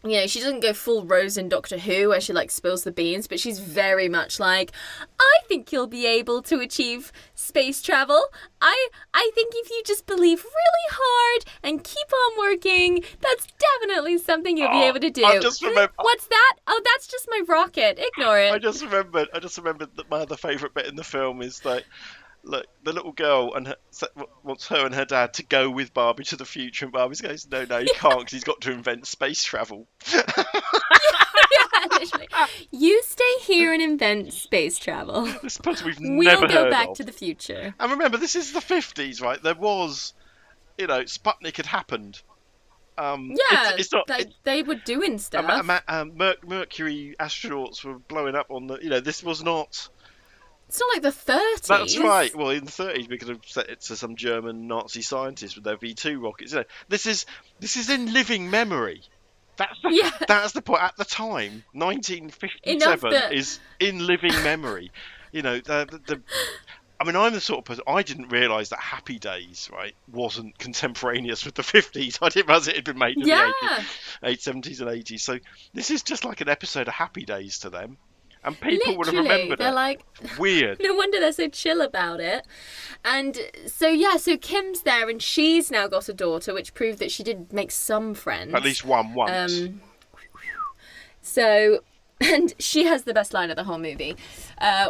you know, she doesn't go full Rose in Doctor Who where she like spills the beans, but she's very much like, "I think you'll be able to achieve space travel. I think if you just believe really hard and keep on working, that's definitely something you'll be able to do." I just remember. What's that? Oh, that's just my rocket. Ignore it. I just remembered that my other favourite bit in the film is like, look, the little girl wants her and her dad to go with Barbie to the future, and Barbie goes, no, you can't, because he's got to invent space travel. Yeah, Literally. You stay here and invent space travel. This person we've We'll never go heard back of. to the future. And remember, this is the 50s, right? There was, Sputnik had happened. It's not. They were doing stuff. Mercury astronauts were blowing up on the. This was not. It's not like the 30s. That's right. Well, in the 30s, we could have set it to some German Nazi scientists with their V2 rockets. This is in living memory. That's the point. At the time, 1957 is in living memory. I'm the sort of person, I didn't realise that Happy Days, right, wasn't contemporaneous with the 50s. I didn't realise it had been made in the 70s and 80s. So this is just like an episode of Happy Days to them. And people would have remembered they're it. Like, weird. No wonder they're so chill about it. And so Kim's there, and she's now got a daughter, which proved that she did make some friends. At least one once. And she has the best line of the whole movie,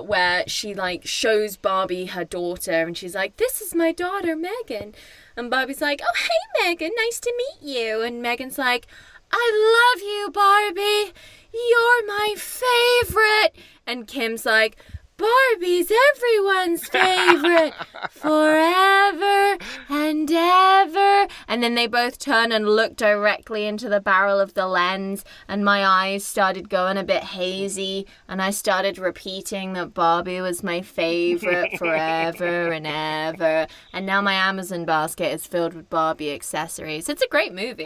where she shows Barbie her daughter, and she's like, "This is my daughter, Megan." And Barbie's like, "Oh, hey, Megan, nice to meet you." And Megan's like, "I love you, Barbie. You're my favorite." And Kim's like, "Barbie's everyone's favorite forever and ever." And then they both turn and look directly into the barrel of the lens, and my eyes started going a bit hazy, and I started repeating that Barbie was my favorite forever and ever. And now my Amazon basket is filled with Barbie accessories. It's a great movie.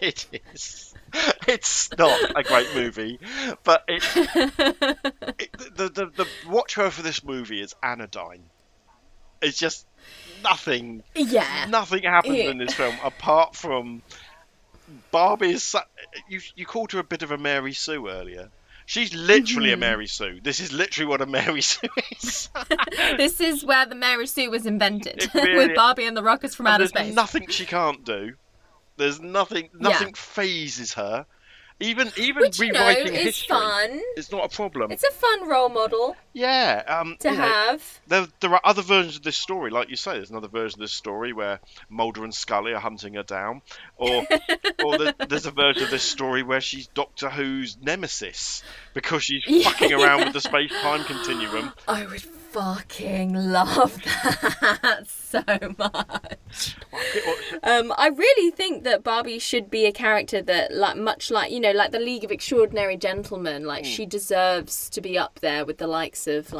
It is. It's not a great movie, but the watchword for this movie is anodyne. It's just nothing. Yeah. Nothing happens in this film apart from Barbie is. You called her a bit of a Mary Sue earlier. She's literally a Mary Sue. This is literally what a Mary Sue is. This is where the Mary Sue was invented, really, with Barbie and the Rockets from Outer Space. There's nothing she can't do. There's nothing phases her. Even Which, rewriting is history, fun. It's not a problem. It's a fun role model. Yeah, to have. There are other versions of this story, like you say. There's another version of this story where Mulder and Scully are hunting her down, or there's a version of this story where she's Doctor Who's nemesis because she's fucking around with the space-time continuum. I would fucking love that so much. I really think that Barbie should be a character that, much like the League of Extraordinary Gentlemen, she deserves to be up there with the likes of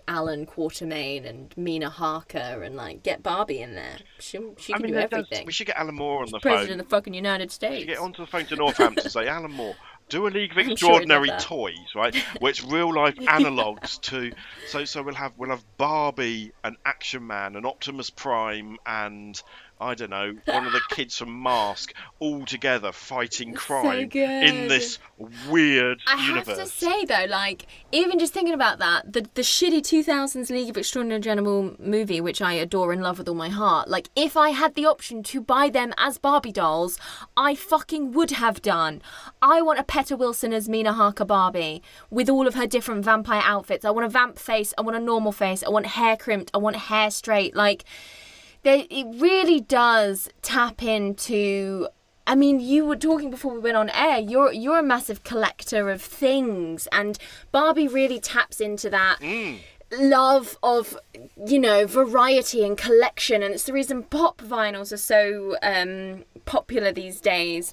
Alan Quatermain and Mina Harker, and get Barbie in there. She can do everything. We should get Alan Moore on the phone. President of the fucking United States. We should get onto the phone to Northampton and say, Alan Moore, do a League of Extraordinary Toys, right? Which real life analogues to. So we'll have Barbie, an Action Man, an Optimus Prime, and I don't know, one of the kids from Mask, all together fighting crime in this weird universe. I have to say though, even just thinking about that, the shitty 2000s League of Extraordinary Gentlemen movie, which I adore and love with all my heart, if I had the option to buy them as Barbie dolls, I fucking would have done. I want a Petta Wilson as Mina Harker Barbie with all of her different vampire outfits. I want a vamp face, I want a normal face, I want hair crimped, I want hair straight, it really does tap into. I mean, you were talking before we went on air. You're a massive collector of things, and Barbie really taps into that love of variety and collection, and it's the reason pop vinyls are so popular these days.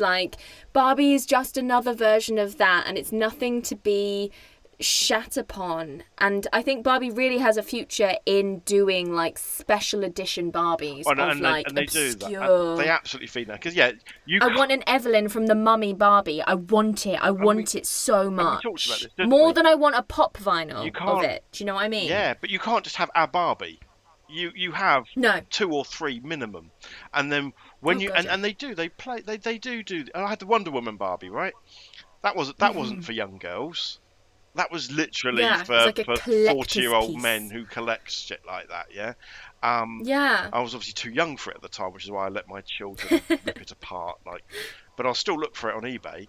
Barbie is just another version of that, and it's nothing to be shat upon. And I think Barbie really has a future in doing special edition Barbies and they obscure. do that. They absolutely feed that because I want an Evelyn from the Mummy Barbie. I want it. I want it so much. We talked about this, more than I want a pop vinyl of it. Do you know what I mean? Yeah, but you can't just have a Barbie. You have 2 or 3 minimum, and then when they do. I had the Wonder Woman Barbie, right? That wasn't for young girls. That was literally for 40-year-old men who collect shit like that, yeah? I was obviously too young for it at the time, which is why I let my children rip it apart. But I'll still look for it on eBay.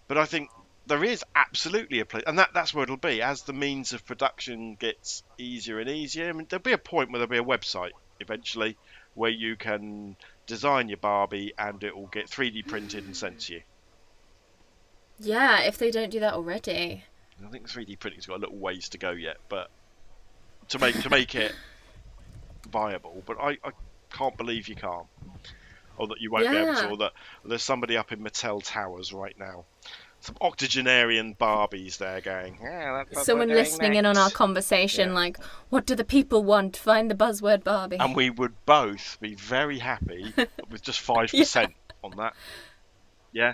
But I think there is absolutely a place, and that's where it'll be. As the means of production gets easier and easier, I mean, there'll be a point where there'll be a website eventually where you can design your Barbie and it will get 3D printed and sent to you. Yeah, if they don't do that already. I think 3D printing's got a little ways to go yet, but to make it viable. But I can't believe you can't, or that you won't be able to, or that there's somebody up in Mattel Towers right now, some octogenarian Barbies there going, yeah, that's someone listening in on our conversation, like, what do the people want? Find the buzzword Barbie. And we would both be very happy with just 5% on that. Yeah.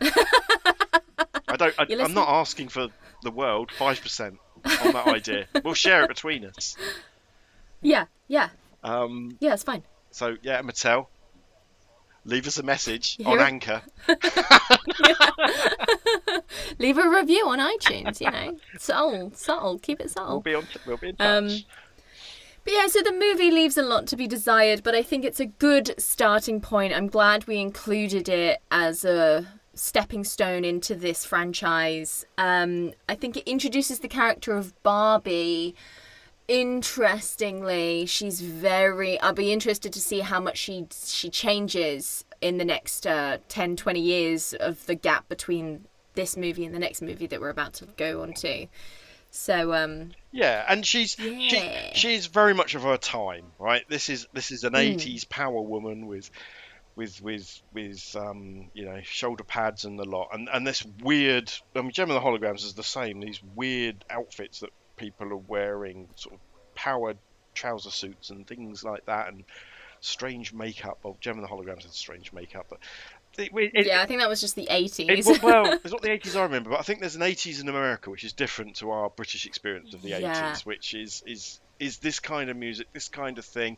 I'm not asking for the world. 5% on that idea. We'll share it between us. Yeah. Yeah, it's fine. So yeah, Mattel, leave us a message on Anchor. Leave a review on iTunes. Subtle. Keep it subtle. We'll be in touch. But yeah, so the movie leaves a lot to be desired, but I think it's a good starting point. I'm glad we included it as a stepping stone into this franchise. I think it introduces the character of Barbie. Interestingly, I'll be interested to see how much she changes in the next 10, 20 years of the gap between this movie and the next movie that we're about to go on to. So yeah, and she's very much of her time, right? This is an 80s power woman with shoulder pads and the lot, and this weird. I mean, Gem of the Holograms is the same. These weird outfits that people are wearing, sort of powered trouser suits and things like that, and strange makeup. Well, Gem of the Holograms had strange makeup, but I think that was just the 80s. Well, it's not the 80s I remember, but I think there's an 80s in America which is different to our British experience of the 80s, which is this kind of music, this kind of thing.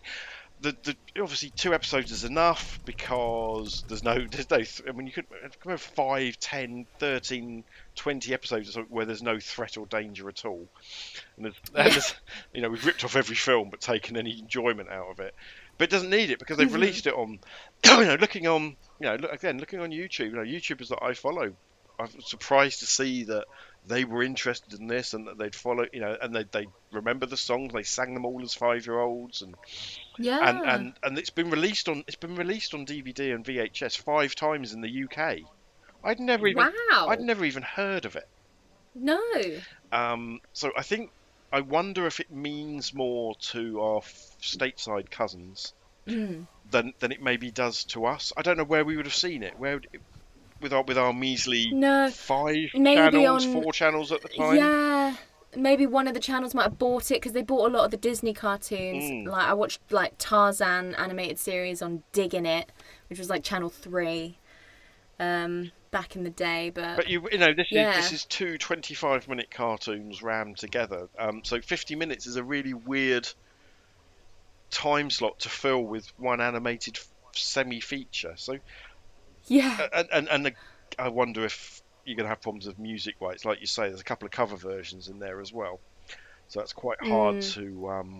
The obviously 2 episodes is enough because there's no I mean, you could have 5, 10, 13, 20 episodes where there's no threat or danger at all, and there's we've ripped off every film but taken any enjoyment out of it. But it doesn't need it because they've released it on, looking on YouTube. YouTubers that I follow, I'm surprised to see that they were interested in this and that they'd follow, and they remember the songs. They sang them all as 5-year-olds, and it's been released on DVD and VHS 5 times in the UK. I'd never even heard of it. No. So I wonder if it means more to our stateside cousins than it maybe does to us. I don't know where we would have seen it. With our measly 4 channels at the time. Yeah, maybe one of the channels might have bought it because they bought a lot of the Disney cartoons. Like I watched Tarzan animated series on Digging It, which was like Channel 3. Back in the day, but this is 2 25-minute cartoons rammed together. So 50 minutes is a really weird time slot to fill with one animated semi-feature. So yeah, and I wonder if you're going to have problems with music rights, like you say. There's a couple of cover versions in there as well, so that's quite hard to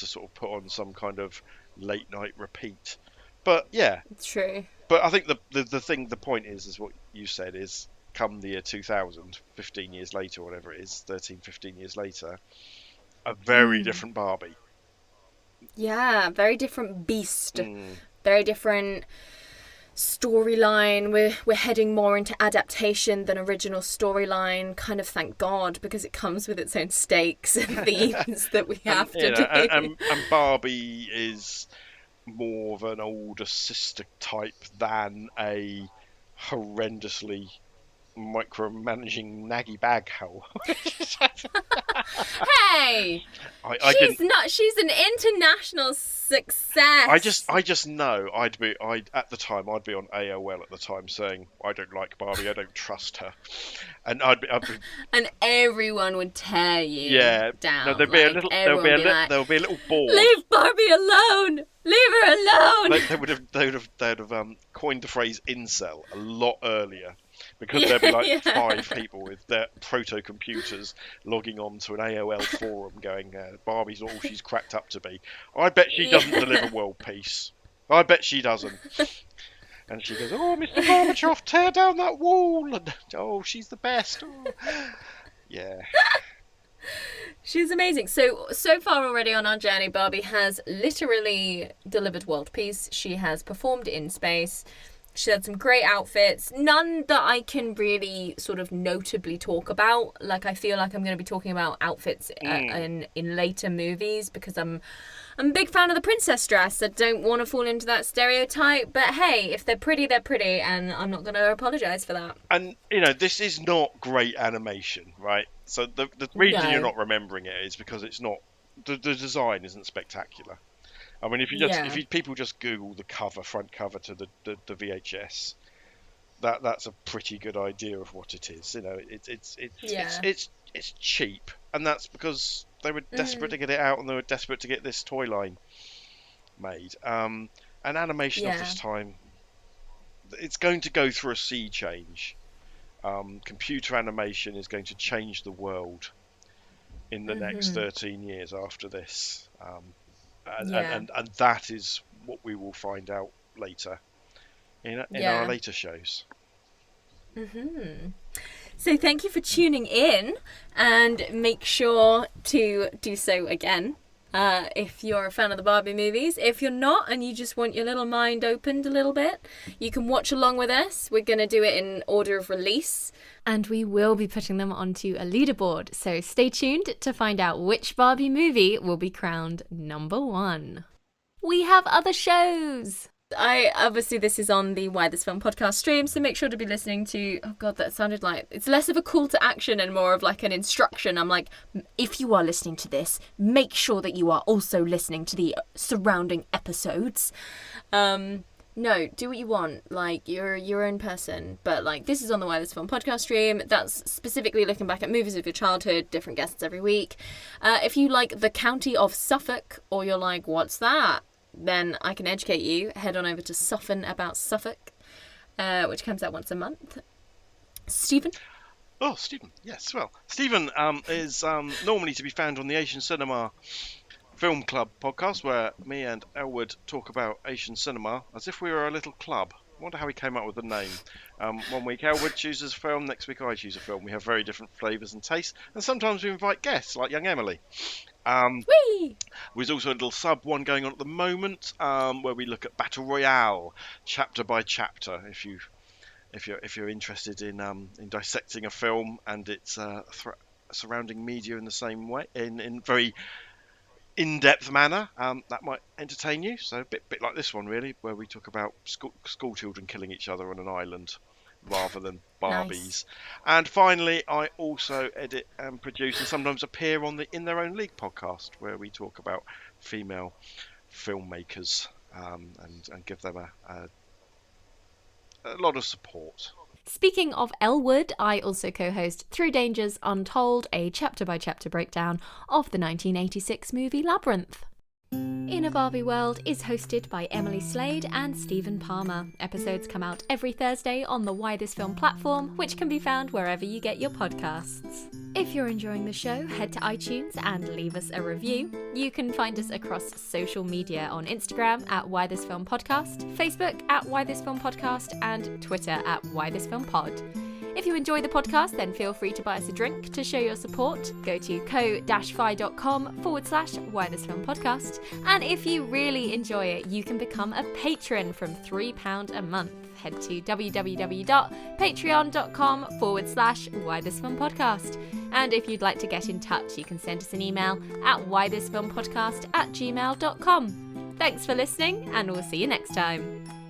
sort of put on some kind of late night repeat. But yeah, it's true. But I think the point is what you said, is come the year 2000, 15 years later, whatever it is, 13, 15 years later, a very different Barbie. Yeah, very different beast. Very different storyline. We're heading more into adaptation than original storyline. Kind of, thank God, because it comes with its own stakes and themes that we have to do. And Barbie is more of an older sister type than a horrendously micromanaging naggy bag hoe. Hey, she's an international success. I just know I'd be on AOL at the time saying, I don't like Barbie, I don't trust her, and I'd be and everyone would tear you down. No, there'll be a little board. Leave Barbie alone. Leave her alone. They would have coined the phrase incel a lot earlier, because there'd be like 5 people with their proto-computers logging on to an AOL forum going, Barbie's not all she's cracked up to be. I bet she doesn't deliver world peace. I bet she doesn't. And she goes, oh, Mr. Gorbachev, tear down that wall. And, oh, she's the best. Oh. Yeah. She's amazing. So far already on our journey, Barbie has literally delivered world peace. She has performed in space. She had some great outfits, none that I can really sort of notably talk about. Like, I feel like I'm going to be talking about outfits in later movies, because I'm a big fan of the princess dress. I don't want to fall into that stereotype, but hey, if they're pretty, they're pretty, and I'm not going to apologise for that. And, you know, this is not great animation, right? So the reason you're not remembering it is because it's not, the design isn't spectacular. I mean, if people just Google the front cover to the VHS, that's a pretty good idea of what it is. You know, it's cheap, and that's because they were desperate to get it out, and they were desperate to get this toy line made. And animation of this time, it's going to go through a sea change. Computer animation is going to change the world in the next 13 years after this. And that is what we will find out later in our later shows. So thank you for tuning in, and make sure to do so again if you're a fan of the Barbie movies. If you're not, and you just want your little mind opened a little bit, you can watch along with us. We're going to do it in order of release, and we will be putting them onto a leaderboard. So stay tuned to find out which Barbie movie will be crowned number 1. We have other shows. Obviously this is on the Why This Film podcast stream, so make sure to be listening to, oh god, that sounded like, it's less of a call to action and more of like an instruction. I'm like, if you are listening to this, make sure that you are also listening to the surrounding episodes. No, do what you want, like, you're your own person, but like, this is on the Why This Film podcast stream. That's specifically looking back at movies of your childhood, different guests every week. If you like the County of Suffolk, or you're like, what's that? Then I can educate you. Head on over to Suffen About Suffolk, which comes out once a month. Stephen? Oh, Stephen, yes. Well, Stephen is normally to be found on the Asian Cinema Film Club podcast, where me and Elwood talk about Asian cinema as if we were a little club. I wonder how he came up with the name. One week Elwood chooses a film, next week I choose a film. We have very different flavours and tastes, and sometimes we invite guests, like young Emily. There's also a little sub one going on at the moment, where we look at Battle Royale, chapter by chapter. If you're interested in dissecting a film and its surrounding media in the same way, in very in-depth manner, that might entertain you. So a bit like this one, really, where we talk about school children killing each other on an island rather than Barbies. Nice. And finally, I also edit and produce and sometimes appear on the In Their Own League podcast, where we talk about female filmmakers and give them a lot of support. Speaking of Elwood, I also co-host Through Dangers Untold, a chapter-by-chapter breakdown of the 1986 movie Labyrinth. In A Barbie World is hosted by Emily Slade and Stephen Palmer. Episodes come out every Thursday on the Why This Film platform, which can be found wherever you get your podcasts. If you're enjoying the show, head to iTunes and leave us a review. You can find us across social media on Instagram at Why This Film Podcast, Facebook at Why This Film Podcast, and Twitter at Why This Film Pod. If you enjoy the podcast, then feel free to buy us a drink to show your support. Go to ko-fi.com/Why This Film Podcast. And if you really enjoy it, you can become a patron from £3 a month. Head to www.patreon.com/Why This Film Podcast. And if you'd like to get in touch, you can send us an email at whythisfilmpodcast@gmail.com. Thanks for listening, and we'll see you next time.